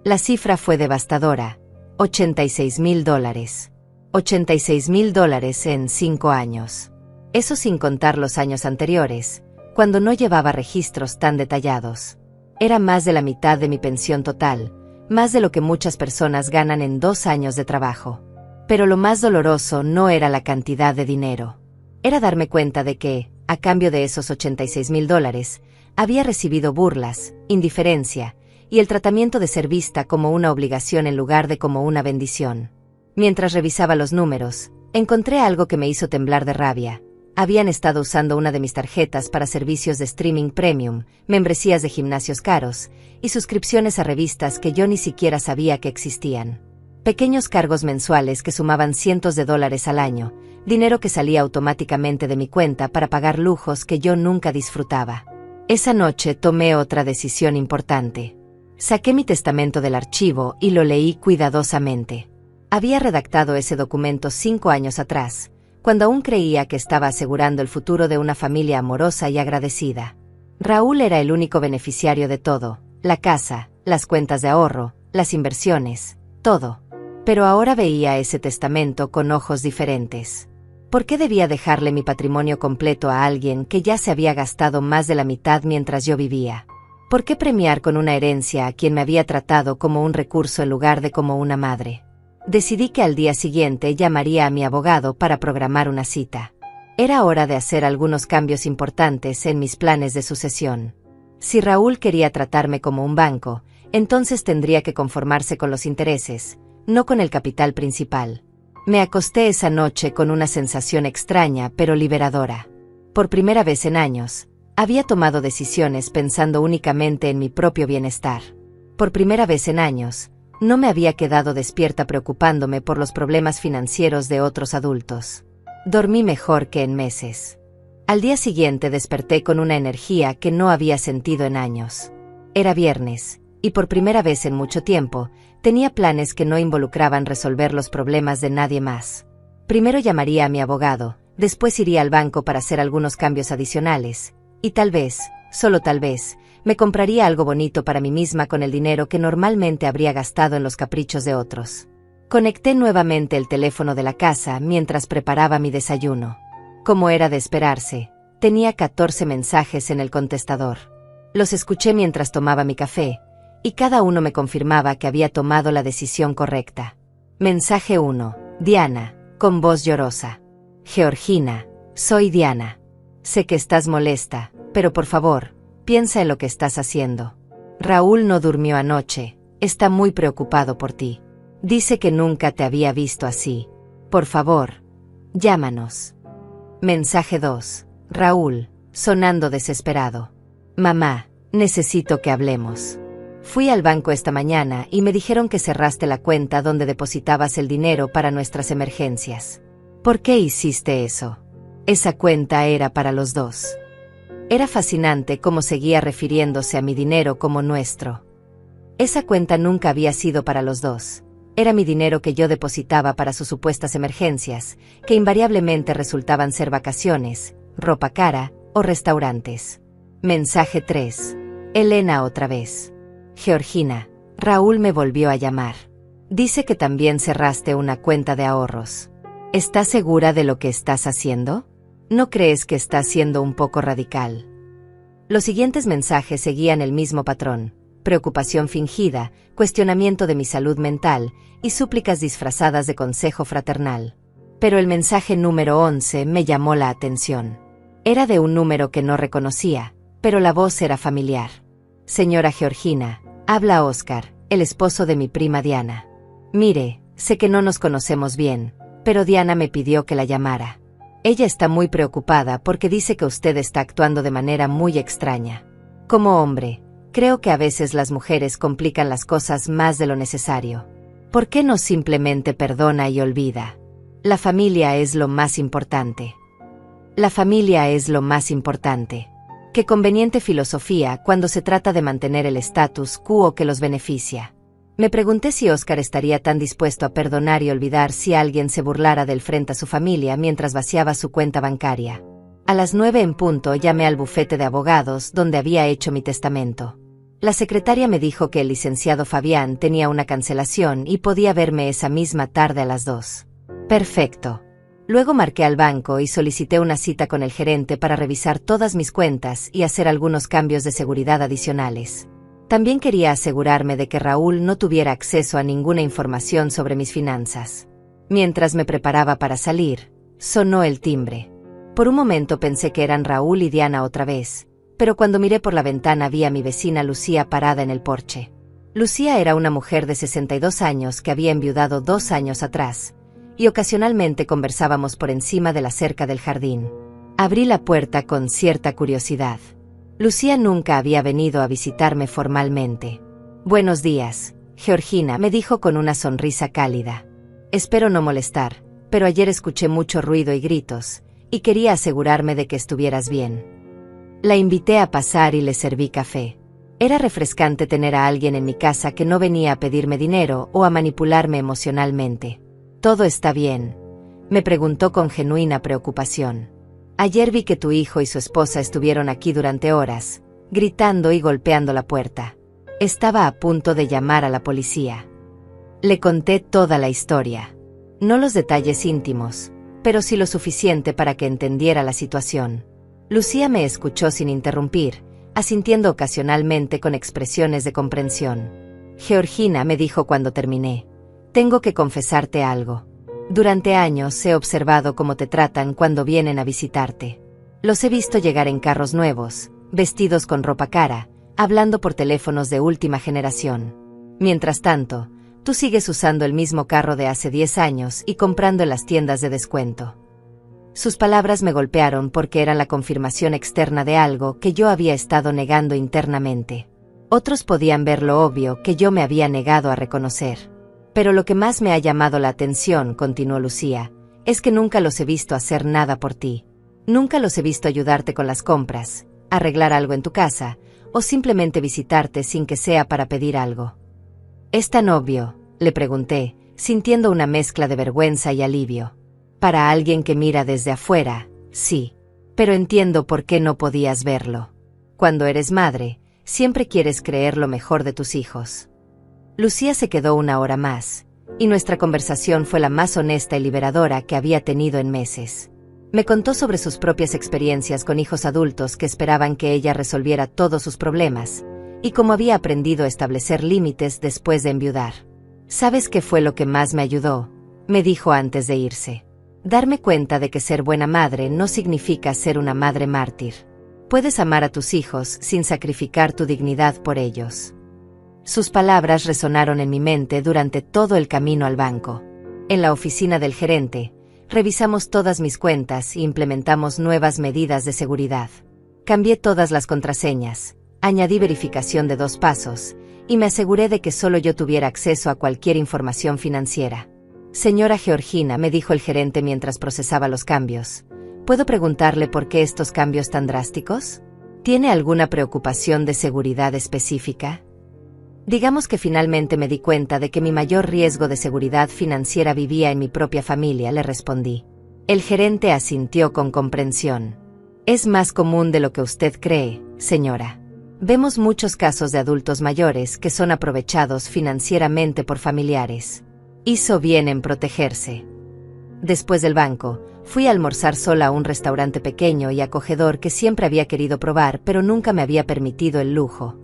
[SPEAKER 1] La cifra fue devastadora: $86,000. $86,000 en 5 años. Eso sin contar los años anteriores, cuando no llevaba registros tan detallados. Era más de la mitad de mi pensión total, más de lo que muchas personas ganan en 2 años de trabajo. Pero lo más doloroso no era la cantidad de dinero. Era darme cuenta de que, a cambio de esos $86,000, había recibido burlas, indiferencia, y el tratamiento de ser vista como una obligación en lugar de como una bendición. Mientras revisaba los números, encontré algo que me hizo temblar de rabia. Habían estado usando una de mis tarjetas para servicios de streaming premium, membresías de gimnasios caros, y suscripciones a revistas que yo ni siquiera sabía que existían. Pequeños cargos mensuales que sumaban cientos de dólares al año, dinero que salía automáticamente de mi cuenta para pagar lujos que yo nunca disfrutaba. Esa noche tomé otra decisión importante. Saqué mi testamento del archivo y lo leí cuidadosamente. Había redactado ese documento 5 años atrás, cuando aún creía que estaba asegurando el futuro de una familia amorosa y agradecida. Raúl era el único beneficiario de todo: la casa, las cuentas de ahorro, las inversiones, todo. Pero ahora veía ese testamento con ojos diferentes. ¿Por qué debía dejarle mi patrimonio completo a alguien que ya se había gastado más de la mitad mientras yo vivía? ¿Por qué premiar con una herencia a quien me había tratado como un recurso en lugar de como una madre? Decidí que al día siguiente llamaría a mi abogado para programar una cita. Era hora de hacer algunos cambios importantes en mis planes de sucesión. Si Raúl quería tratarme como un banco, entonces tendría que conformarse con los intereses, no con el capital principal. Me acosté esa noche con una sensación extraña pero liberadora. Por primera vez en años, había tomado decisiones pensando únicamente en mi propio bienestar. Por primera vez en años, no me había quedado despierta preocupándome por los problemas financieros de otros adultos. Dormí mejor que en meses. Al día siguiente desperté con una energía que no había sentido en años. Era viernes, y por primera vez en mucho tiempo, tenía planes que no involucraban resolver los problemas de nadie más. Primero llamaría a mi abogado, después iría al banco para hacer algunos cambios adicionales, y tal vez, solo tal vez, me compraría algo bonito para mí misma con el dinero que normalmente habría gastado en los caprichos de otros. Conecté nuevamente el teléfono de la casa mientras preparaba mi desayuno. Como era de esperarse, tenía 14 mensajes en el contestador. Los escuché mientras tomaba mi café, y cada uno me confirmaba que había tomado la decisión correcta. Mensaje 1. Diana, con voz llorosa. Georgina, soy Diana. Sé que estás molesta, pero por favor, piensa en lo que estás haciendo. Raúl no durmió anoche, está muy preocupado por ti. Dice que nunca te había visto así. Por favor, llámanos. Mensaje 2. Raúl, sonando desesperado. Mamá, necesito que hablemos. Fui al banco esta mañana y me dijeron que cerraste la cuenta donde depositabas el dinero para nuestras emergencias. ¿Por qué hiciste eso? Esa cuenta era para los dos. Era fascinante cómo seguía refiriéndose a mi dinero como nuestro. Esa cuenta nunca había sido para los dos. Era mi dinero que yo depositaba para sus supuestas emergencias, que invariablemente resultaban ser vacaciones, ropa cara o restaurantes. Mensaje 3. Elena otra vez. Georgina, Raúl me volvió a llamar. Dice que también cerraste una cuenta de ahorros. ¿Estás segura de lo que estás haciendo? ¿No crees que estás siendo un poco radical? Los siguientes mensajes seguían el mismo patrón: preocupación fingida, cuestionamiento de mi salud mental y súplicas disfrazadas de consejo fraternal. Pero el mensaje número 11 me llamó la atención. Era de un número que no reconocía, pero la voz era familiar. Señora Georgina, habla Oscar, el esposo de mi prima Diana. Mire, sé que no nos conocemos bien, pero Diana me pidió que la llamara. Ella está muy preocupada porque dice que usted está actuando de manera muy extraña. Como hombre, Creo que a veces las mujeres complican las cosas más de lo necesario. ¿Por qué no simplemente perdona y olvida? La familia es lo más importante. La familia es lo más importante. Qué conveniente filosofía cuando se trata de mantener el status quo que los beneficia. Me pregunté si Oscar estaría tan dispuesto a perdonar y olvidar si alguien se burlara de él frente a su familia mientras vaciaba su cuenta bancaria. A las 9 en punto llamé al bufete de abogados donde había hecho mi testamento. La secretaria me dijo que el licenciado Fabián tenía una cancelación y podía verme esa misma tarde a las 2. Perfecto. Luego marqué al banco y solicité una cita con el gerente para revisar todas mis cuentas y hacer algunos cambios de seguridad adicionales. También quería asegurarme de que Raúl no tuviera acceso a ninguna información sobre mis finanzas. Mientras me preparaba para salir, sonó el timbre. Por un momento pensé que eran Raúl y Diana otra vez, pero cuando miré por la ventana vi a mi vecina Lucía parada en el porche. Lucía era una mujer de 62 años que había enviudado 2 años atrás, y ocasionalmente conversábamos por encima de la cerca del jardín. Abrí la puerta con cierta curiosidad. Lucía nunca había venido a visitarme formalmente. «Buenos días, Georgina», me dijo con una sonrisa cálida. «Espero no molestar, pero ayer escuché mucho ruido y gritos, y quería asegurarme de que estuvieras bien». La invité a pasar y le serví café. Era refrescante tener a alguien en mi casa que no venía a pedirme dinero o a manipularme emocionalmente. «¿Todo está bien?», me preguntó con genuina preocupación. «Ayer vi que tu hijo y su esposa estuvieron aquí durante horas, gritando y golpeando la puerta. Estaba a punto de llamar a la policía». Le conté toda la historia. No los detalles íntimos, pero sí lo suficiente para que entendiera la situación. Lucía me escuchó sin interrumpir, asintiendo ocasionalmente con expresiones de comprensión. «Georgina», me dijo cuando terminé, «tengo que confesarte algo. Durante años he observado cómo te tratan cuando vienen a visitarte. Los he visto llegar en carros nuevos, vestidos con ropa cara, hablando por teléfonos de última generación. Mientras tanto, tú sigues usando el mismo carro de hace 10 años y comprando en las tiendas de descuento». Sus palabras me golpearon porque eran la confirmación externa de algo que yo había estado negando internamente. Otros podían ver lo obvio que yo me había negado a reconocer. «Pero lo que más me ha llamado la atención», continuó Lucía, «es que nunca los he visto hacer nada por ti. Nunca los he visto ayudarte con las compras, arreglar algo en tu casa, o simplemente visitarte sin que sea para pedir algo». «¿Es tan obvio?», le pregunté, sintiendo una mezcla de vergüenza y alivio. «Para alguien que mira desde afuera, sí. Pero entiendo por qué no podías verlo. Cuando eres madre, siempre quieres creer lo mejor de tus hijos». Lucía se quedó 1 hora más, y nuestra conversación fue la más honesta y liberadora que había tenido en meses. Me contó sobre sus propias experiencias con hijos adultos que esperaban que ella resolviera todos sus problemas, y cómo había aprendido a establecer límites después de enviudar. «¿Sabes qué fue lo que más me ayudó?», me dijo antes de irse. «Darme cuenta de que ser buena madre no significa ser una madre mártir. Puedes amar a tus hijos sin sacrificar tu dignidad por ellos». Sus palabras resonaron en mi mente durante todo el camino al banco. En la oficina del gerente, revisamos todas mis cuentas e implementamos nuevas medidas de seguridad. Cambié todas las contraseñas, añadí verificación de 2 pasos, y me aseguré de que solo yo tuviera acceso a cualquier información financiera. «Señora Georgina», me dijo el gerente mientras procesaba los cambios, «¿puedo preguntarle por qué estos cambios tan drásticos? ¿Tiene alguna preocupación de seguridad específica?». Digamos que finalmente me di cuenta de que mi mayor riesgo de seguridad financiera vivía en mi propia familia, le respondí. El gerente asintió con comprensión. «Es más común de lo que usted cree, señora. Vemos muchos casos de adultos mayores que son aprovechados financieramente por familiares. Hizo bien en protegerse». Después del banco, fui a almorzar sola a un restaurante pequeño y acogedor que siempre había querido probar pero nunca me había permitido el lujo.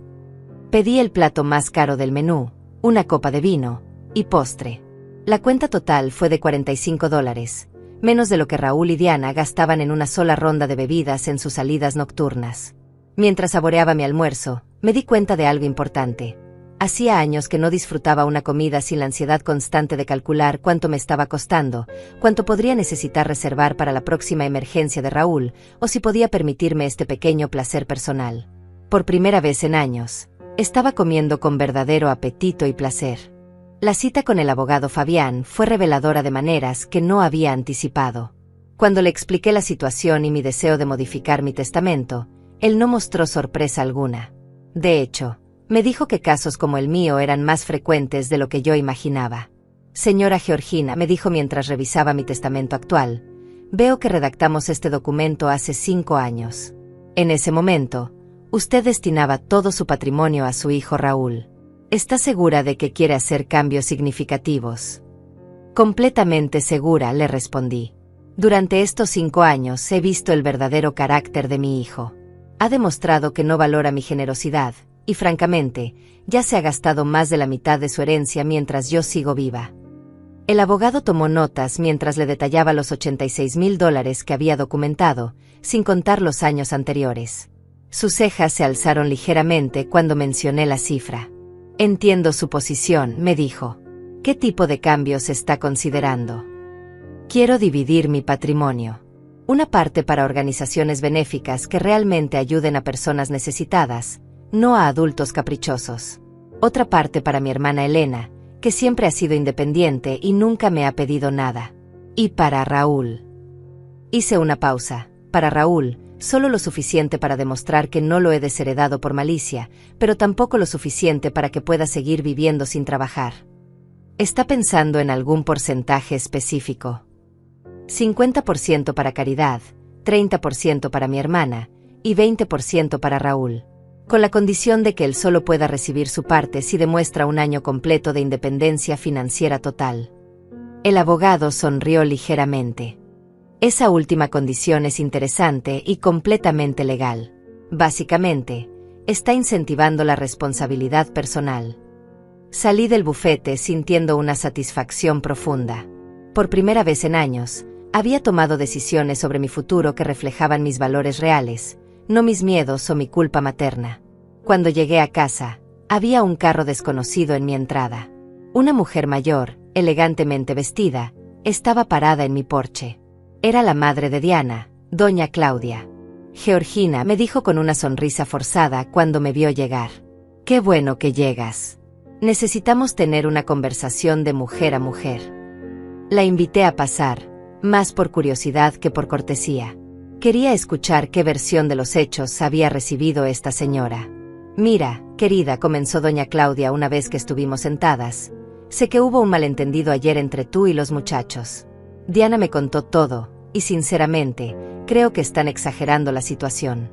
[SPEAKER 1] Pedí el plato más caro del menú, una copa de vino, y postre. La cuenta total fue de $45, menos de lo que Raúl y Diana gastaban en una sola ronda de bebidas en sus salidas nocturnas. Mientras saboreaba mi almuerzo, me di cuenta de algo importante. Hacía años que no disfrutaba una comida sin la ansiedad constante de calcular cuánto me estaba costando, cuánto podría necesitar reservar para la próxima emergencia de Raúl, o si podía permitirme este pequeño placer personal. Por primera vez en años, Estaba comiendo con verdadero apetito y placer. La cita con el abogado Fabián fue reveladora de maneras que no había anticipado. Cuando le expliqué la situación y mi deseo de modificar mi testamento, él no mostró sorpresa alguna. De hecho, me dijo que casos como el mío eran más frecuentes de lo que yo imaginaba. Señora Georgina, me dijo mientras revisaba mi testamento actual, veo que redactamos este documento hace 5 años. En ese momento, usted destinaba todo su patrimonio a su hijo Raúl. ¿Está segura de que quiere hacer cambios significativos? Completamente segura, le respondí. Durante estos 5 años he visto el verdadero carácter de mi hijo. Ha demostrado que no valora mi generosidad, y francamente, ya se ha gastado más de la mitad de su herencia mientras yo sigo viva. El abogado tomó notas mientras le detallaba los $86,000 que había documentado, sin contar los años anteriores. Sus cejas se alzaron ligeramente cuando mencioné la cifra. Entiendo su posición, me dijo. ¿Qué tipo de cambios está considerando? Quiero dividir mi patrimonio. Una parte para organizaciones benéficas que realmente ayuden a personas necesitadas, no a adultos caprichosos. Otra parte para mi hermana Elena, que siempre ha sido independiente y nunca me ha pedido nada. Y para Raúl. Hice una pausa. Para Raúl, solo lo suficiente para demostrar que no lo he desheredado por malicia, pero tampoco lo suficiente para que pueda seguir viviendo sin trabajar. ¿Está pensando en algún porcentaje específico? 50% para caridad, 30% para mi hermana y 20% para Raúl, con la condición de que él solo pueda recibir su parte si demuestra un año completo de independencia financiera total. El abogado sonrió ligeramente. Esa última condición es interesante y completamente legal. Básicamente, está incentivando la responsabilidad personal. Salí del bufete sintiendo una satisfacción profunda. Por primera vez en años, había tomado decisiones sobre mi futuro que reflejaban mis valores reales, no mis miedos o mi culpa materna. Cuando llegué a casa, había un carro desconocido en mi entrada. Una mujer mayor, elegantemente vestida, estaba parada en mi porche. Era la madre de Diana, doña Claudia. Georgina, me dijo con una sonrisa forzada cuando me vio llegar. Qué bueno que llegas. Necesitamos tener una conversación de mujer a mujer. La invité a pasar, más por curiosidad que por cortesía. Quería escuchar qué versión de los hechos había recibido esta señora. Mira, querida, comenzó doña Claudia una vez que estuvimos sentadas. Sé que hubo un malentendido ayer entre tú y los muchachos. Diana me contó todo, y sinceramente, creo que están exagerando la situación.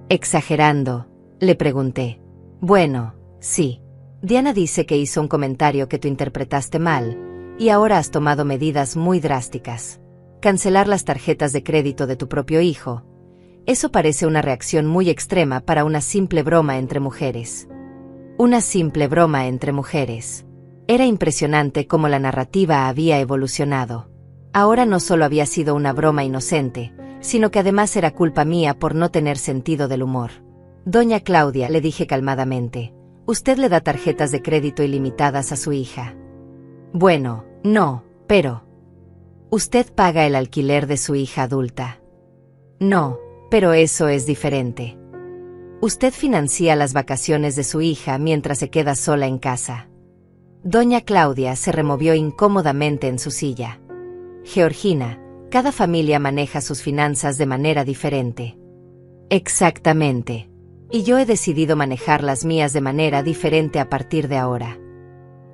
[SPEAKER 1] ¿Exagerando?, le pregunté. Bueno, sí. Diana dice que hizo un comentario que tú interpretaste mal, y ahora has tomado medidas muy drásticas. Cancelar las tarjetas de crédito de tu propio hijo. Eso parece una reacción muy extrema para una simple broma entre mujeres. Una simple broma entre mujeres. Era impresionante cómo la narrativa había evolucionado. Ahora no solo había sido una broma inocente, sino que además era culpa mía por no tener sentido del humor. Doña Claudia, le dije calmadamente, usted le da tarjetas de crédito ilimitadas a su hija. Bueno, no, pero... ¿Usted paga el alquiler de su hija adulta? No, pero eso es diferente. Usted financia las vacaciones de su hija mientras se queda sola en casa. Doña Claudia se removió incómodamente en su silla. Georgina, cada familia maneja sus finanzas de manera diferente. Exactamente. Y yo he decidido manejar las mías de manera diferente a partir de ahora.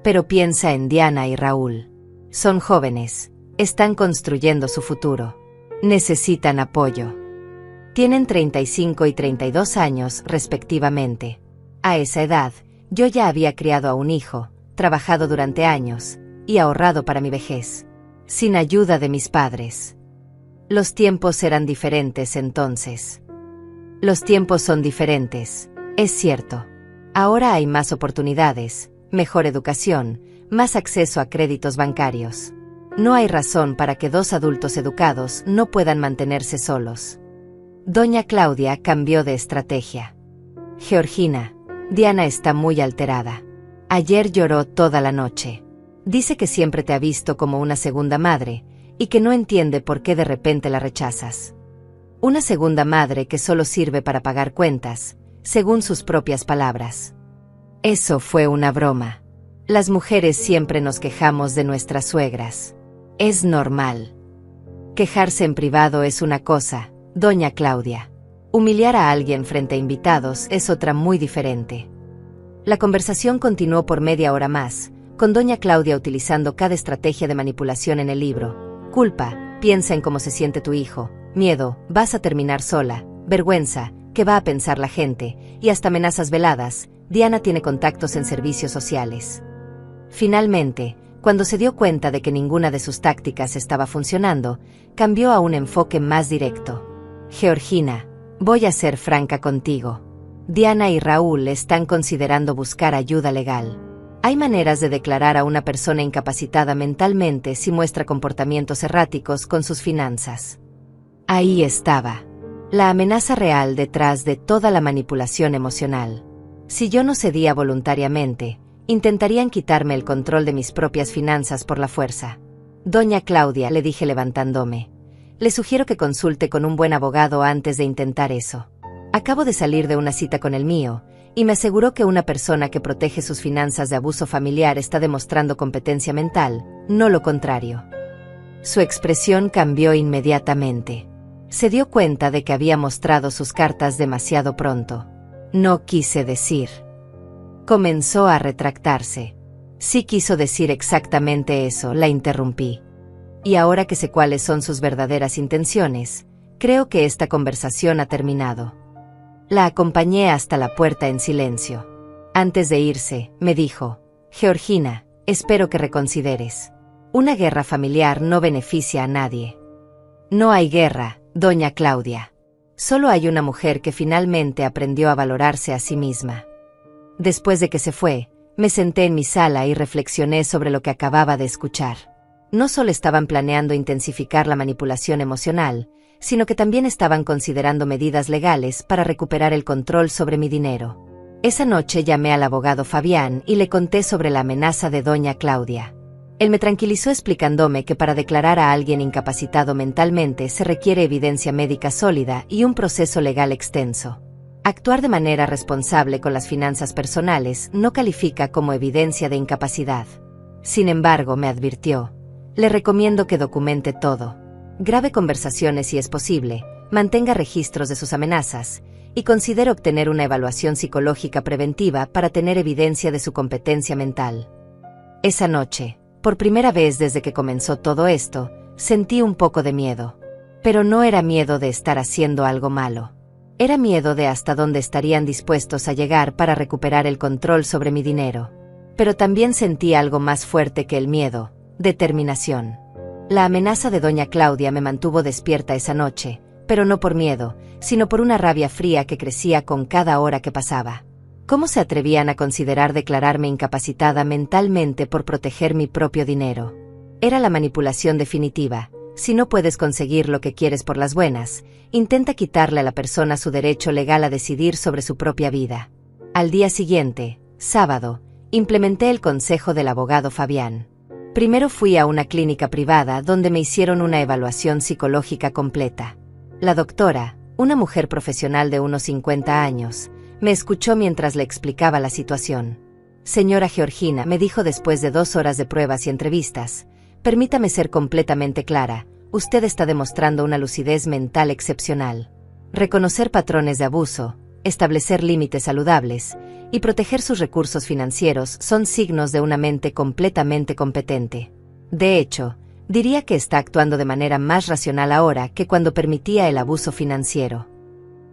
[SPEAKER 1] Pero piensa en Diana y Raúl. Son jóvenes, están construyendo su futuro. Necesitan apoyo. Tienen 35 y 32 años, respectivamente. A esa edad, yo ya había criado a un hijo, trabajado durante años, y ahorrado para mi vejez. Sin ayuda de mis padres. Los tiempos eran diferentes entonces. Los tiempos son diferentes, es cierto. Ahora hay más oportunidades, mejor educación, más acceso a créditos bancarios. No hay razón para que 2 adultos educados no puedan mantenerse solos. Doña Claudia cambió de estrategia. Georgina, Diana está muy alterada. Ayer lloró toda la noche. Dice que siempre te ha visto como una segunda madre, y que no entiende por qué de repente la rechazas. Una segunda madre que solo sirve para pagar cuentas, según sus propias palabras. Eso fue una broma. Las mujeres siempre nos quejamos de nuestras suegras. Es normal. Quejarse en privado es una cosa, doña Claudia. Humillar a alguien frente a invitados es otra muy diferente. La conversación continuó por media hora más, con doña Claudia utilizando cada estrategia de manipulación en el libro. Culpa, piensa en cómo se siente tu hijo. Miedo, vas a terminar sola. Vergüenza, ¿qué va a pensar la gente? Y hasta amenazas veladas, Diana tiene contactos en servicios sociales. Finalmente, cuando se dio cuenta de que ninguna de sus tácticas estaba funcionando, cambió a un enfoque más directo. Georgina, voy a ser franca contigo. Diana y Raúl están considerando buscar ayuda legal. Hay maneras de declarar a una persona incapacitada mentalmente si muestra comportamientos erráticos con sus finanzas. Ahí estaba. La amenaza real detrás de toda la manipulación emocional. Si yo no cedía voluntariamente, intentarían quitarme el control de mis propias finanzas por la fuerza. Doña Claudia, le dije levantándome, le sugiero que consulte con un buen abogado antes de intentar eso. Acabo de salir de una cita con el mío, y me aseguró que una persona que protege sus finanzas de abuso familiar está demostrando competencia mental, no lo contrario. Su expresión cambió inmediatamente. Se dio cuenta de que había mostrado sus cartas demasiado pronto. No quise decir. Comenzó a retractarse. Sí quiso decir exactamente eso, la interrumpí. Y ahora que sé cuáles son sus verdaderas intenciones, creo que esta conversación ha terminado. La acompañé hasta la puerta en silencio. Antes de irse, me dijo, Georgina, espero que reconsideres. Una guerra familiar no beneficia a nadie. No hay guerra, doña Claudia. Solo hay una mujer que finalmente aprendió a valorarse a sí misma. Después de que se fue, me senté en mi sala y reflexioné sobre lo que acababa de escuchar. No solo estaban planeando intensificar la manipulación emocional, sino que también estaban considerando medidas legales para recuperar el control sobre mi dinero. Esa noche llamé al abogado Fabián y le conté sobre la amenaza de doña Claudia. Él me tranquilizó explicándome que para declarar a alguien incapacitado mentalmente se requiere evidencia médica sólida y un proceso legal extenso. Actuar de manera responsable con las finanzas personales no califica como evidencia de incapacidad. Sin embargo, me advirtió, le recomiendo que documente todo. Grabe conversaciones si es posible, mantenga registros de sus amenazas, y considere obtener una evaluación psicológica preventiva para tener evidencia de su competencia mental. Esa noche, por primera vez desde que comenzó todo esto, sentí un poco de miedo. Pero no era miedo de estar haciendo algo malo. Era miedo de hasta dónde estarían dispuestos a llegar para recuperar el control sobre mi dinero. Pero también sentí algo más fuerte que el miedo, determinación. La amenaza de doña Claudia me mantuvo despierta esa noche, pero no por miedo, sino por una rabia fría que crecía con cada hora que pasaba. ¿Cómo se atrevían a considerar declararme incapacitada mentalmente por proteger mi propio dinero? Era la manipulación definitiva. Si no puedes conseguir lo que quieres por las buenas, intenta quitarle a la persona su derecho legal a decidir sobre su propia vida. Al día siguiente, sábado, implementé el consejo del abogado Fabián. Primero fui a una clínica privada donde me hicieron una evaluación psicológica completa. La doctora, una mujer profesional de unos 50 años, me escuchó mientras le explicaba la situación. Señora Georgina, me dijo después de 2 horas de pruebas y entrevistas, permítame ser completamente clara, usted está demostrando una lucidez mental excepcional. Reconocer patrones de abuso, establecer límites saludables y proteger sus recursos financieros son signos de una mente completamente competente. De hecho, diría que está actuando de manera más racional ahora que cuando permitía el abuso financiero.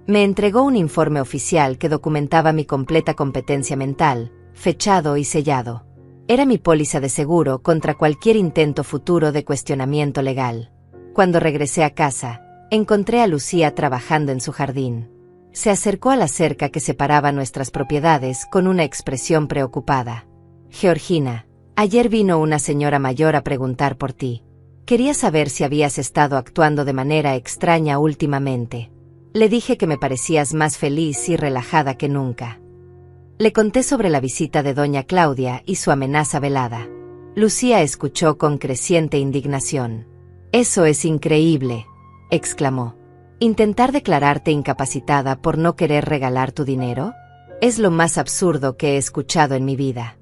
[SPEAKER 1] Me entregó un informe oficial que documentaba mi completa competencia mental, fechado y sellado. Era mi póliza de seguro contra cualquier intento futuro de cuestionamiento legal. Cuando regresé a casa, encontré a Lucía trabajando en su jardín. Se acercó a la cerca que separaba nuestras propiedades con una expresión preocupada. Georgina, ayer vino una señora mayor a preguntar por ti. Quería saber si habías estado actuando de manera extraña últimamente. Le dije que me parecías más feliz y relajada que nunca. Le conté sobre la visita de doña Claudia y su amenaza velada. Lucía escuchó con creciente indignación. «Eso es increíble», exclamó. «¿Intentar declararte incapacitada por no querer regalar tu dinero? Es lo más absurdo que he escuchado en mi vida.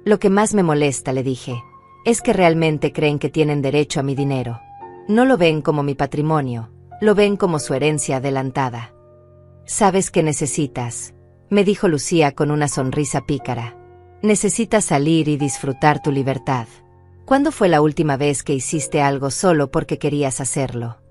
[SPEAKER 1] Lo que más me molesta, le dije, es que realmente creen que tienen derecho a mi dinero. No lo ven como mi patrimonio, lo ven como su herencia adelantada. ¿Sabes qué necesitas?, me dijo Lucía con una sonrisa pícara. Necesitas salir y disfrutar tu libertad. ¿Cuándo fue la última vez que hiciste algo solo porque querías hacerlo?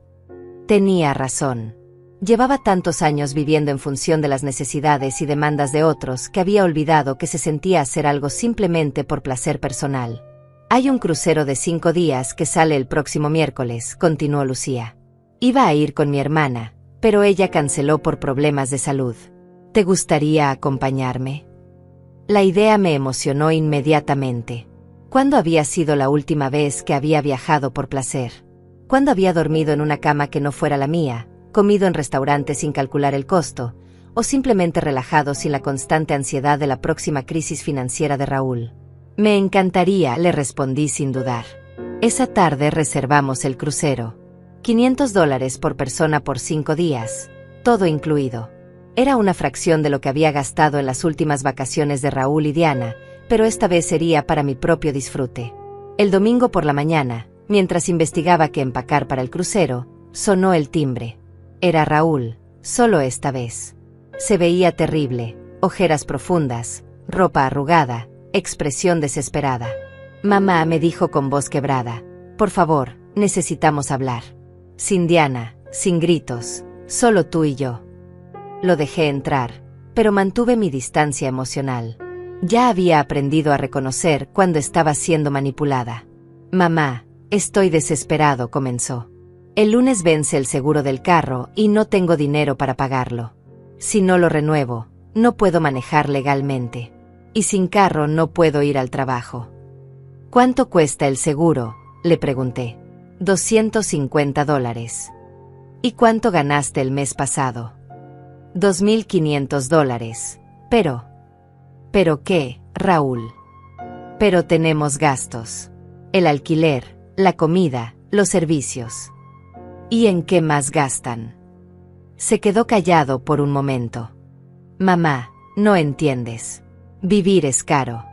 [SPEAKER 1] Tenía razón. Llevaba tantos años viviendo en función de las necesidades y demandas de otros que había olvidado que se sentía hacer algo simplemente por placer personal. Hay un crucero de 5 días que sale el próximo miércoles, continuó Lucía. Iba a ir con mi hermana, pero ella canceló por problemas de salud. ¿Te gustaría acompañarme? La idea me emocionó inmediatamente. ¿Cuándo había sido la última vez que había viajado por placer? ¿Cuándo había dormido en una cama que no fuera la mía, comido en restaurantes sin calcular el costo, o simplemente relajado sin la constante ansiedad de la próxima crisis financiera de Raúl? Me encantaría, le respondí sin dudar. Esa tarde reservamos el crucero. $500 por persona por 5 días, todo incluido. Era una fracción de lo que había gastado en las últimas vacaciones de Raúl y Diana, pero esta vez sería para mi propio disfrute. El domingo por la mañana, mientras investigaba qué empacar para el crucero, sonó el timbre. Era Raúl, solo esta vez. Se veía terrible, ojeras profundas, ropa arrugada, expresión desesperada. Mamá, me dijo con voz quebrada, por favor, necesitamos hablar. Sin Diana, sin gritos, solo tú y yo. Lo dejé entrar, pero mantuve mi distancia emocional. Ya había aprendido a reconocer cuando estaba siendo manipulada. Mamá, estoy desesperado, comenzó. El lunes vence el seguro del carro y no tengo dinero para pagarlo. Si no lo renuevo, no puedo manejar legalmente. Y sin carro no puedo ir al trabajo. ¿Cuánto cuesta el seguro?, le pregunté. $250. ¿Y cuánto ganaste el mes pasado? $2.500. ¿Pero qué, Raúl? Pero tenemos gastos. El alquiler, la comida, los servicios. ¿Y en qué más gastan? Se quedó callado por un momento. Mamá, no entiendes. Vivir es caro.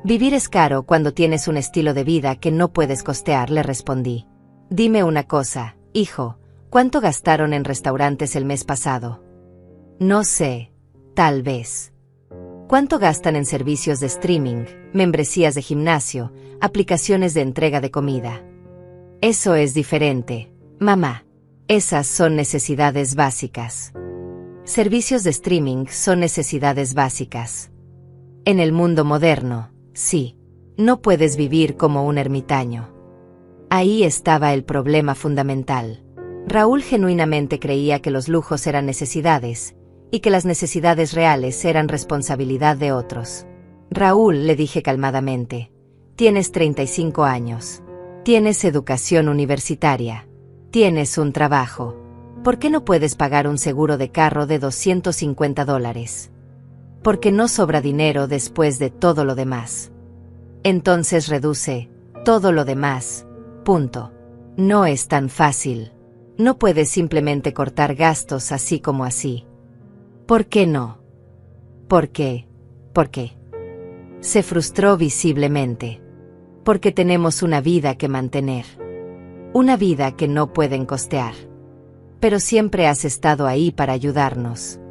[SPEAKER 1] Vivir es caro cuando tienes un estilo de vida que no puedes costear, le respondí. Dime una cosa, hijo, ¿cuánto gastaron en restaurantes el mes pasado? No sé, tal vez. ¿Cuánto gastan en servicios de streaming, membresías de gimnasio, aplicaciones de entrega de comida? Eso es diferente, mamá. Esas son necesidades básicas. Servicios de streaming son necesidades básicas. En el mundo moderno, sí. No puedes vivir como un ermitaño. Ahí estaba el problema fundamental. Raúl genuinamente creía que los lujos eran necesidades, y que las necesidades reales eran responsabilidad de otros. Raúl, le dije calmadamente, tienes 35 años. Tienes educación universitaria. Tienes un trabajo. ¿Por qué no puedes pagar un seguro de carro de $250? Porque no sobra dinero después de todo lo demás. Entonces reduce todo lo demás. Punto. No es tan fácil. No puedes simplemente cortar gastos así como así. ¿Por qué no? ¿Por qué? ¿Por qué? Se frustró visiblemente. Porque tenemos una vida que mantener. Una vida que no pueden costear. Pero siempre has estado ahí para ayudarnos.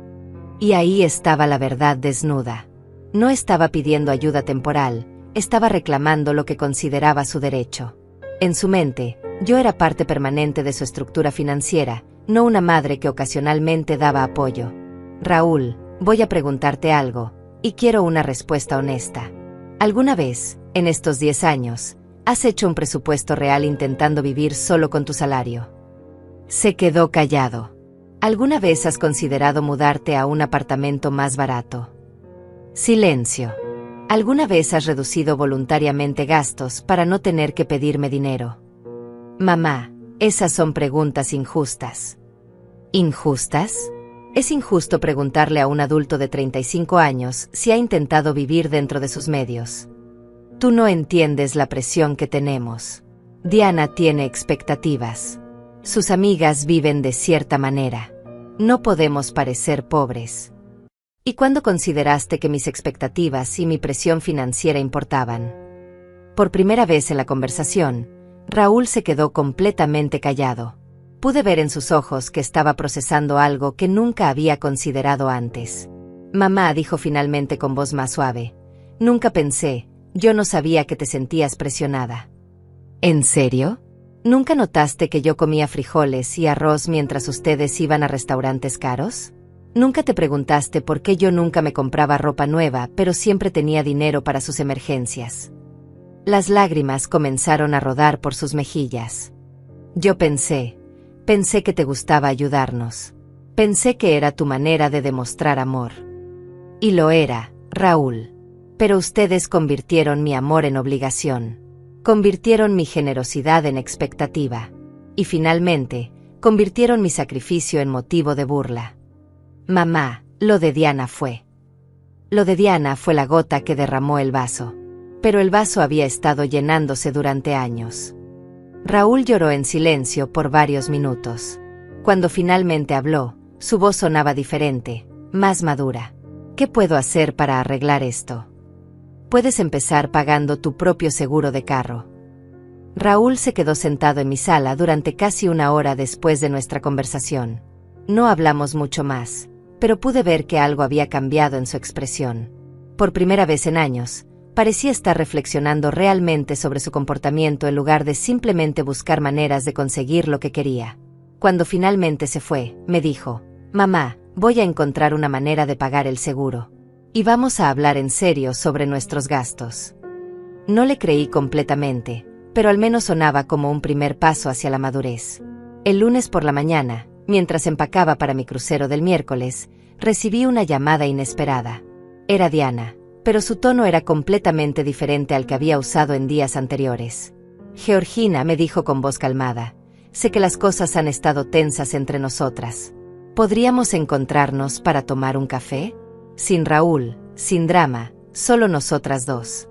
[SPEAKER 1] Y ahí estaba la verdad desnuda. No estaba pidiendo ayuda temporal, estaba reclamando lo que consideraba su derecho. En su mente, yo era parte permanente de su estructura financiera, no una madre que ocasionalmente daba apoyo. Raúl, voy a preguntarte algo, y quiero una respuesta honesta. ¿Alguna vez, en estos 10 años, has hecho un presupuesto real intentando vivir solo con tu salario? Se quedó callado. ¿Alguna vez has considerado mudarte a un apartamento más barato? Silencio. ¿Alguna vez has reducido voluntariamente gastos para no tener que pedirme dinero? Mamá, esas son preguntas injustas. ¿Injustas? Es injusto preguntarle a un adulto de 35 años si ha intentado vivir dentro de sus medios. Tú no entiendes la presión que tenemos. Diana tiene expectativas. Sus amigas viven de cierta manera. No podemos parecer pobres. ¿Y cuándo consideraste que mis expectativas y mi presión financiera importaban? Por primera vez en la conversación, Raúl se quedó completamente callado. Pude ver en sus ojos que estaba procesando algo que nunca había considerado antes. Mamá, dijo finalmente con voz más suave, nunca pensé, yo no sabía que te sentías presionada. ¿En serio? ¿Nunca notaste que yo comía frijoles y arroz mientras ustedes iban a restaurantes caros? ¿Nunca te preguntaste por qué yo nunca me compraba ropa nueva, pero siempre tenía dinero para sus emergencias? Las lágrimas comenzaron a rodar por sus mejillas. Yo pensé que te gustaba ayudarnos. Pensé que era tu manera de demostrar amor. Y lo era, Raúl. Pero ustedes convirtieron mi amor en obligación. Convirtieron mi generosidad en expectativa. Y finalmente, convirtieron mi sacrificio en motivo de burla. Mamá, lo de Diana fue la gota que derramó el vaso. Pero el vaso había estado llenándose durante años. Raúl lloró en silencio por varios minutos. Cuando finalmente habló, su voz sonaba diferente, más madura. ¿Qué puedo hacer para arreglar esto? Puedes empezar pagando tu propio seguro de carro. Raúl se quedó sentado en mi sala durante casi una hora después de nuestra conversación. No hablamos mucho más, pero pude ver que algo había cambiado en su expresión. Por primera vez en años, parecía estar reflexionando realmente sobre su comportamiento en lugar de simplemente buscar maneras de conseguir lo que quería. Cuando finalmente se fue, me dijo, mamá, voy a encontrar una manera de pagar el seguro. Y vamos a hablar en serio sobre nuestros gastos. No le creí completamente, pero al menos sonaba como un primer paso hacia la madurez. El lunes por la mañana, mientras empacaba para mi crucero del miércoles, recibí una llamada inesperada. Era Diana, pero su tono era completamente diferente al que había usado en días anteriores. Georgina, me dijo con voz calmada, sé que las cosas han estado tensas entre nosotras. ¿Podríamos encontrarnos para tomar un café? Sin Raúl, sin drama, solo nosotras dos.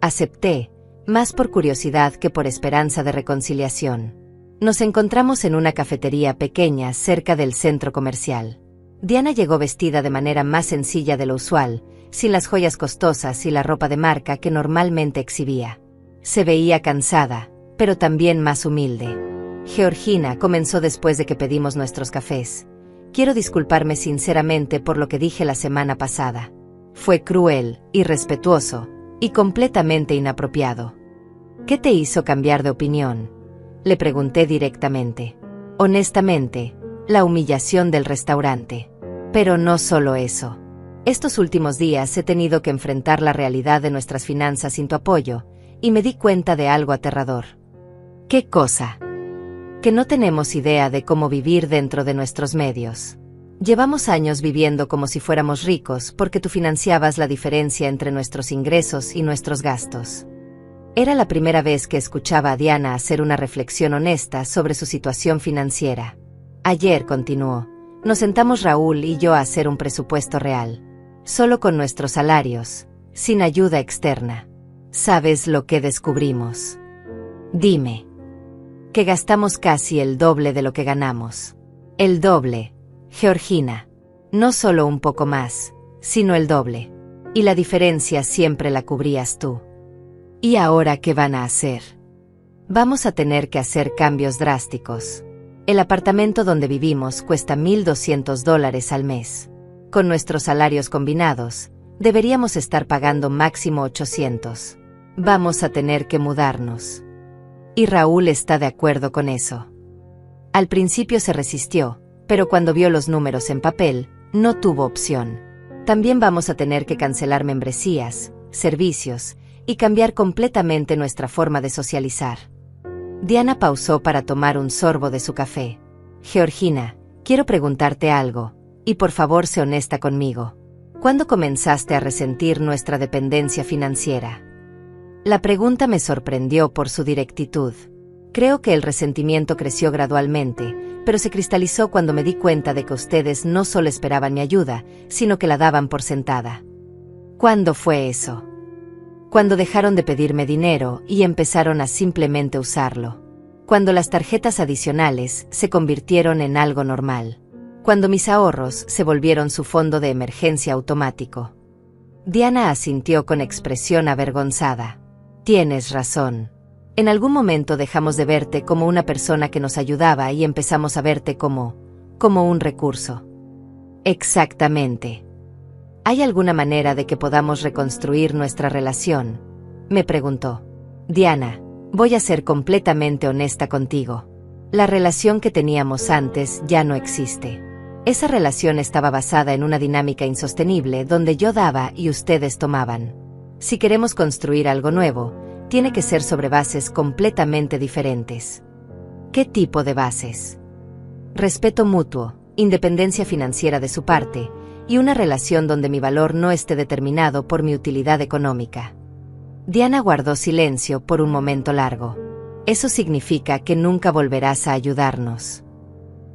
[SPEAKER 1] Acepté, más por curiosidad que por esperanza de reconciliación. Nos encontramos en una cafetería pequeña cerca del centro comercial. Diana llegó vestida de manera más sencilla de lo usual, sin las joyas costosas y la ropa de marca que normalmente exhibía. Se veía cansada, pero también más humilde. Georgina, comenzó después de que pedimos nuestros cafés. Quiero disculparme sinceramente por lo que dije la semana pasada. Fue cruel, irrespetuoso y completamente inapropiado. ¿Qué te hizo cambiar de opinión? Le pregunté directamente. Honestamente, la humillación del restaurante. Pero no solo eso. Estos últimos días he tenido que enfrentar la realidad de nuestras finanzas sin tu apoyo, y me di cuenta de algo aterrador. ¿Qué cosa? Que no tenemos idea de cómo vivir dentro de nuestros medios. Llevamos años viviendo como si fuéramos ricos porque tú financiabas la diferencia entre nuestros ingresos y nuestros gastos. Era la primera vez que escuchaba a Diana hacer una reflexión honesta sobre su situación financiera. Ayer, continuó, nos sentamos Raúl y yo a hacer un presupuesto real. Solo con nuestros salarios, sin ayuda externa. ¿Sabes lo que descubrimos? Dime. Que gastamos casi el doble de lo que ganamos. El doble, Georgina. No solo un poco más, sino el doble. Y la diferencia siempre la cubrías tú. ¿Y ahora qué van a hacer? Vamos a tener que hacer cambios drásticos. El apartamento donde vivimos cuesta $1,200 al mes. Con nuestros salarios combinados, deberíamos estar pagando máximo 800. Vamos a tener que mudarnos. Y Raúl está de acuerdo con eso. Al principio se resistió, pero cuando vio los números en papel, no tuvo opción. También vamos a tener que cancelar membresías, servicios, y cambiar completamente nuestra forma de socializar. Diana pausó para tomar un sorbo de su café. Georgina, quiero preguntarte algo, y por favor sé honesta conmigo. ¿Cuándo comenzaste a resentir nuestra dependencia financiera? La pregunta me sorprendió por su directitud. Creo que el resentimiento creció gradualmente, pero se cristalizó cuando me di cuenta de que ustedes no solo esperaban mi ayuda, sino que la daban por sentada. ¿Cuándo fue eso? Cuando dejaron de pedirme dinero y empezaron a simplemente usarlo. Cuando las tarjetas adicionales se convirtieron en algo normal. cuando mis ahorros se volvieron su fondo de emergencia automático. Diana asintió con expresión avergonzada. Tienes razón. En algún momento dejamos de verte como una persona que nos ayudaba y empezamos a verte como un recurso. Exactamente. ¿Hay alguna manera de que podamos reconstruir nuestra relación?, me preguntó. Diana, voy a ser completamente honesta contigo. La relación que teníamos antes ya no existe. Esa relación estaba basada en una dinámica insostenible donde yo daba y ustedes tomaban. Si queremos construir algo nuevo, tiene que ser sobre bases completamente diferentes. ¿Qué tipo de bases? Respeto mutuo, independencia financiera de su parte, y una relación donde mi valor no esté determinado por mi utilidad económica. Diana guardó silencio por un momento largo. Eso significa que nunca volverás a ayudarnos.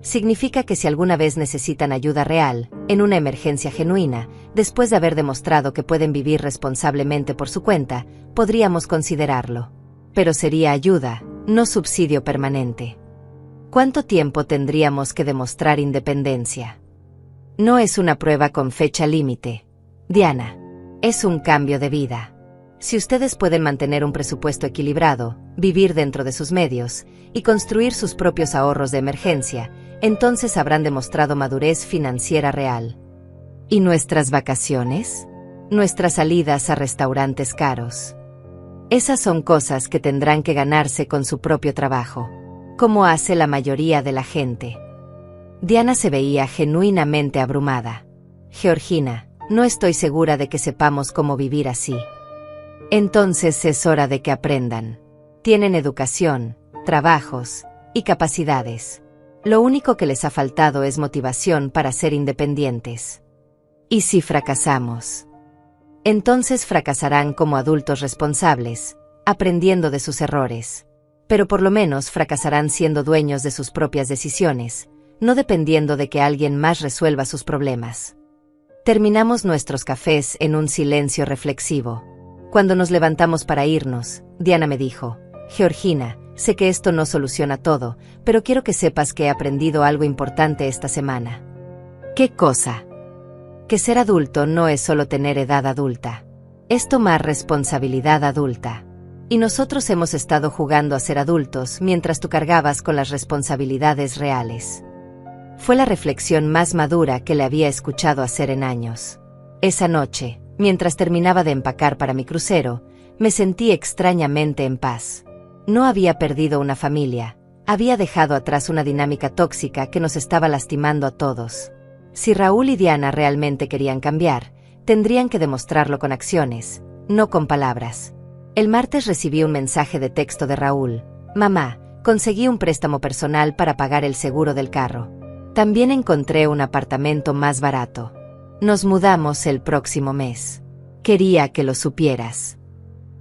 [SPEAKER 1] Significa que si alguna vez necesitan ayuda real, en una emergencia genuina, después de haber demostrado que pueden vivir responsablemente por su cuenta, podríamos considerarlo. Pero sería ayuda, no subsidio permanente. ¿Cuánto tiempo tendríamos que demostrar independencia? No es una prueba con fecha límite, Diana. Es un cambio de vida. Si ustedes pueden mantener un presupuesto equilibrado, vivir dentro de sus medios y construir sus propios ahorros de emergencia, entonces habrán demostrado madurez financiera real. ¿Y nuestras vacaciones? Nuestras salidas a restaurantes caros. Esas son cosas que tendrán que ganarse con su propio trabajo, como hace la mayoría de la gente. Diana se veía genuinamente abrumada. Georgina, no estoy segura de que sepamos cómo vivir así. Entonces es hora de que aprendan. Tienen educación, trabajos y capacidades. Lo único que les ha faltado es motivación para ser independientes. ¿Y si fracasamos? Entonces fracasarán como adultos responsables, aprendiendo de sus errores. Pero por lo menos fracasarán siendo dueños de sus propias decisiones, no dependiendo de que alguien más resuelva sus problemas. Terminamos nuestros cafés en un silencio reflexivo. Cuando nos levantamos para irnos, Diana me dijo, Georgina, sé que esto no soluciona todo, pero quiero que sepas que he aprendido algo importante esta semana. ¿Qué cosa? Que ser adulto no es solo tener edad adulta. Es tomar responsabilidad adulta. Y nosotros hemos estado jugando a ser adultos mientras tú cargabas con las responsabilidades reales. Fue la reflexión más madura que le había escuchado hacer en años. Esa noche, mientras terminaba de empacar para mi crucero, me sentí extrañamente en paz. No había perdido una familia, había dejado atrás una dinámica tóxica que nos estaba lastimando a todos. Si Raúl y Diana realmente querían cambiar, tendrían que demostrarlo con acciones, no con palabras. El martes recibí un mensaje de texto de Raúl. Mamá, conseguí un préstamo personal para pagar el seguro del carro. También encontré un apartamento más barato. Nos mudamos el próximo mes. Quería que lo supieras.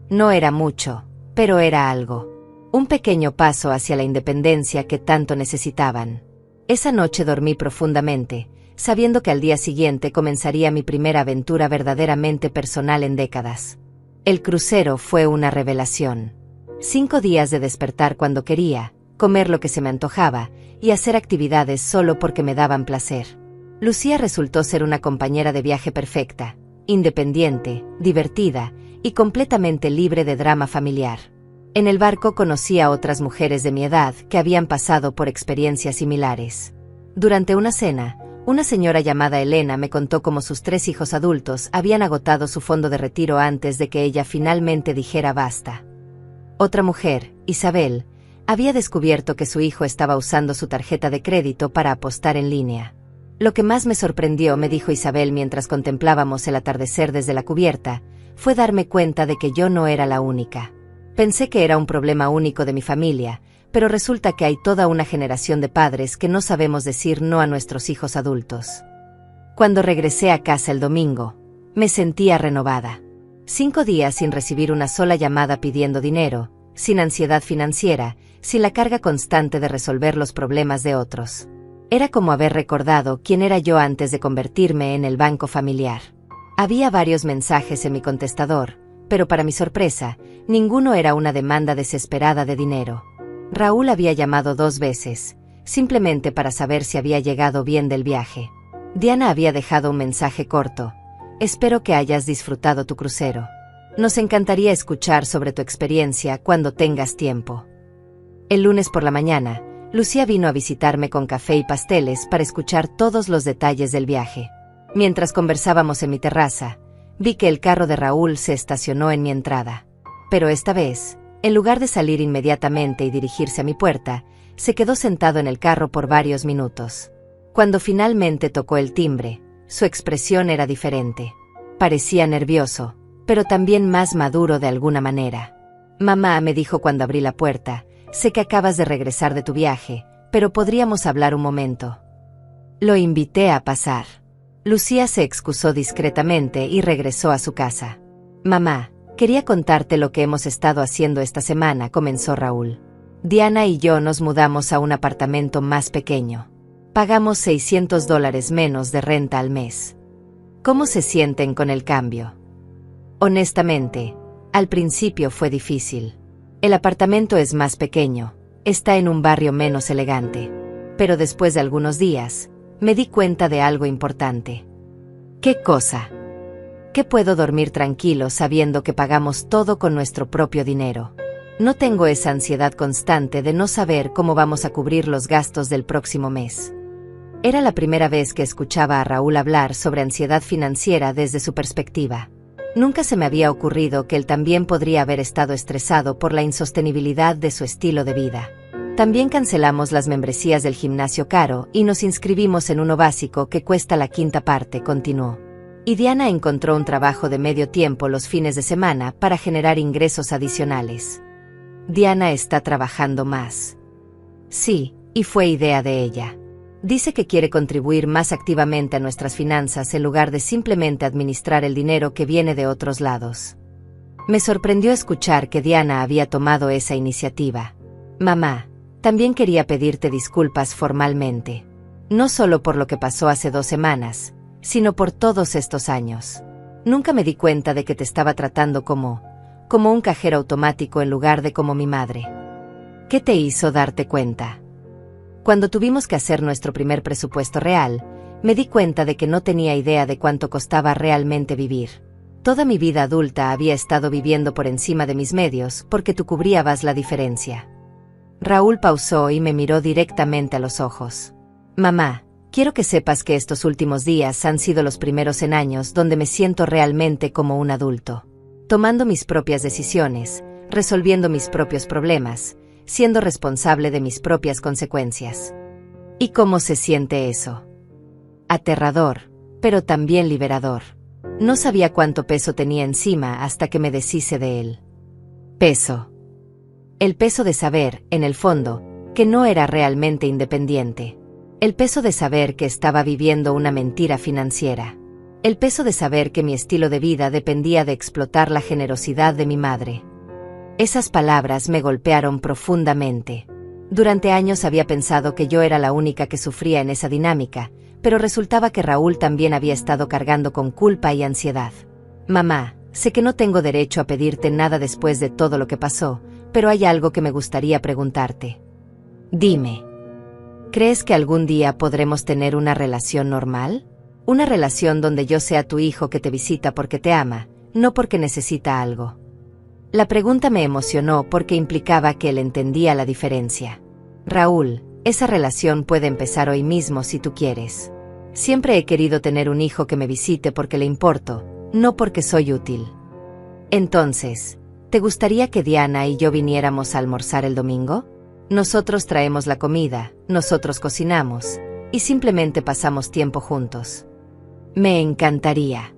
[SPEAKER 1] No era mucho, pero era algo. Un pequeño paso hacia la independencia que tanto necesitaban. Esa noche dormí profundamente, sabiendo que al día siguiente comenzaría mi primera aventura verdaderamente personal en décadas. El crucero fue una revelación. 5 días de despertar cuando quería, comer lo que se me antojaba, y hacer actividades solo porque me daban placer. Lucía resultó ser una compañera de viaje perfecta, independiente, divertida, y completamente libre de drama familiar. En el barco conocí a otras mujeres de mi edad que habían pasado por experiencias similares. Durante una cena, una señora llamada Elena me contó cómo sus 3 hijos adultos habían agotado su fondo de retiro antes de que ella finalmente dijera basta. Otra mujer, Isabel, había descubierto que su hijo estaba usando su tarjeta de crédito para apostar en línea. Lo que más me sorprendió, me dijo Isabel mientras contemplábamos el atardecer desde la cubierta, fue darme cuenta de que yo no era la única. Pensé que era un problema único de mi familia, pero resulta que hay toda una generación de padres que no sabemos decir no a nuestros hijos adultos. Cuando regresé a casa el domingo, me sentía renovada. 5 días sin recibir una sola llamada pidiendo dinero, sin ansiedad financiera, sin la carga constante de resolver los problemas de otros. Era como haber recordado quién era yo antes de convertirme en el banco familiar. Había varios mensajes en mi contestador, pero para mi sorpresa, ninguno era una demanda desesperada de dinero. Raúl había llamado 2 veces, simplemente para saber si había llegado bien del viaje. Diana había dejado un mensaje corto. Espero que hayas disfrutado tu crucero. Nos encantaría escuchar sobre tu experiencia cuando tengas tiempo. El lunes por la mañana, Lucía vino a visitarme con café y pasteles para escuchar todos los detalles del viaje. Mientras conversábamos en mi terraza, vi que el carro de Raúl se estacionó en mi entrada. Pero esta vez, en lugar de salir inmediatamente y dirigirse a mi puerta, se quedó sentado en el carro por varios minutos. Cuando finalmente tocó el timbre, su expresión era diferente. Parecía nervioso, pero también más maduro de alguna manera. Mamá, me dijo cuando abrí la puerta, sé que acabas de regresar de tu viaje, pero podríamos hablar un momento. Lo invité a pasar. Lucía se excusó discretamente y regresó a su casa. Mamá, quería contarte lo que hemos estado haciendo esta semana, comenzó Raúl. Diana y yo nos mudamos a un apartamento más pequeño. Pagamos $600 menos de renta al mes. ¿Cómo se sienten con el cambio? Honestamente, al principio fue difícil. El apartamento es más pequeño, está en un barrio menos elegante. Pero después de algunos días, me di cuenta de algo importante. ¿Qué cosa? Que puedo dormir tranquilo sabiendo que pagamos todo con nuestro propio dinero. No tengo esa ansiedad constante de no saber cómo vamos a cubrir los gastos del próximo mes. Era la primera vez que escuchaba a Raúl hablar sobre ansiedad financiera desde su perspectiva. Nunca se me había ocurrido que él también podría haber estado estresado por la insostenibilidad de su estilo de vida. También cancelamos las membresías del gimnasio caro y nos inscribimos en uno básico que cuesta la quinta parte, continuó. Y Diana encontró un trabajo de medio tiempo los fines de semana para generar ingresos adicionales. Diana está trabajando más. Sí, y fue idea de ella. Dice que quiere contribuir más activamente a nuestras finanzas en lugar de simplemente administrar el dinero que viene de otros lados. Me sorprendió escuchar que Diana había tomado esa iniciativa. Mamá, también quería pedirte disculpas formalmente. No solo por lo que pasó hace 2 semanas, sino por todos estos años. Nunca me di cuenta de que te estaba tratando como un cajero automático en lugar de como mi madre. ¿Qué te hizo darte cuenta? Cuando tuvimos que hacer nuestro primer presupuesto real, me di cuenta de que no tenía idea de cuánto costaba realmente vivir. Toda mi vida adulta había estado viviendo por encima de mis medios porque tú cubrías la diferencia. Raúl pausó y me miró directamente a los ojos. Mamá, quiero que sepas que estos últimos días han sido los primeros en años donde me siento realmente como un adulto. Tomando mis propias decisiones, resolviendo mis propios problemas, siendo responsable de mis propias consecuencias. ¿Y cómo se siente eso? Aterrador, pero también liberador. No sabía cuánto peso tenía encima hasta que me deshice de él. Peso. El peso de saber, en el fondo, que no era realmente independiente. El peso de saber que estaba viviendo una mentira financiera. El peso de saber que mi estilo de vida dependía de explotar la generosidad de mi madre. Esas palabras me golpearon profundamente. Durante años había pensado que yo era la única que sufría en esa dinámica, pero resultaba que Raúl también había estado cargando con culpa y ansiedad. Mamá, sé que no tengo derecho a pedirte nada después de todo lo que pasó, pero hay algo que me gustaría preguntarte. Dime, ¿crees que algún día podremos tener una relación normal? Una relación donde yo sea tu hijo que te visita porque te ama, no porque necesita algo. La pregunta me emocionó porque implicaba que él entendía la diferencia. Raúl, esa relación puede empezar hoy mismo si tú quieres. Siempre he querido tener un hijo que me visite porque le importo, no porque soy útil. Entonces, ¿te gustaría que Diana y yo viniéramos a almorzar el domingo? Nosotros traemos la comida, nosotros cocinamos, y simplemente pasamos tiempo juntos. Me encantaría.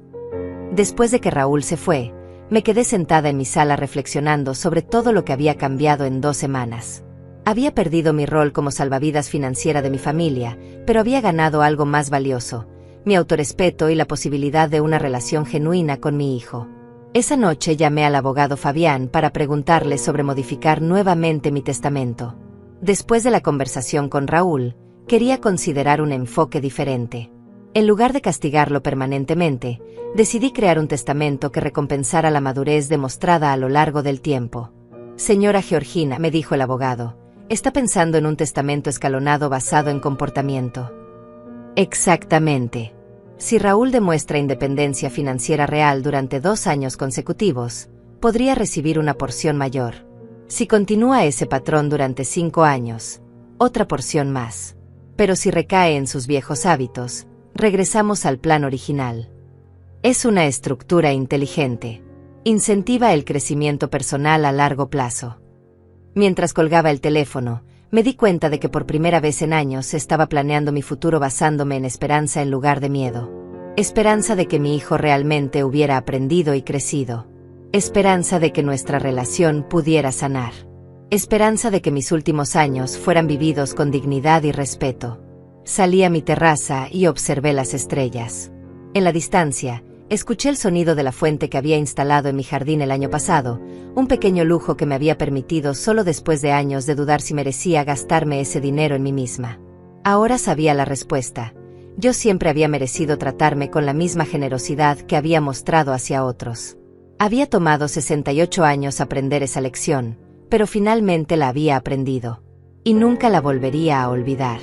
[SPEAKER 1] Después de que Raúl se fue, me quedé sentada en mi sala reflexionando sobre todo lo que había cambiado en 2 semanas. Había perdido mi rol como salvavidas financiera de mi familia, pero había ganado algo más valioso, mi autorrespeto y la posibilidad de una relación genuina con mi hijo. Esa noche llamé al abogado Fabián para preguntarle sobre modificar nuevamente mi testamento. Después de la conversación con Raúl, quería considerar un enfoque diferente. En lugar de castigarlo permanentemente, decidí crear un testamento que recompensara la madurez demostrada a lo largo del tiempo. Señora Georgina, me dijo el abogado, Está pensando en un testamento escalonado basado en comportamiento. Exactamente. Si Raúl demuestra independencia financiera real durante 2 años consecutivos, podría recibir una porción mayor. Si continúa ese patrón durante 5 años, otra porción más. Pero si recae en sus viejos hábitos, regresamos al plan original. Es una estructura inteligente. Incentiva el crecimiento personal a largo plazo. Mientras colgaba el teléfono, me di cuenta de que por primera vez en años estaba planeando mi futuro basándome en esperanza en lugar de miedo. Esperanza de que mi hijo realmente hubiera aprendido y crecido. Esperanza de que nuestra relación pudiera sanar. Esperanza de que mis últimos años fueran vividos con dignidad y respeto. Salí a mi terraza y observé las estrellas. En la distancia, escuché el sonido de la fuente que había instalado en mi jardín el año pasado, un pequeño lujo que me había permitido solo después de años de dudar si merecía gastarme ese dinero en mí misma. Ahora sabía la respuesta. Yo siempre había merecido tratarme con la misma generosidad que había mostrado hacia otros. Había tomado 68 años aprender esa lección, pero finalmente la había aprendido. Y nunca la volvería a olvidar.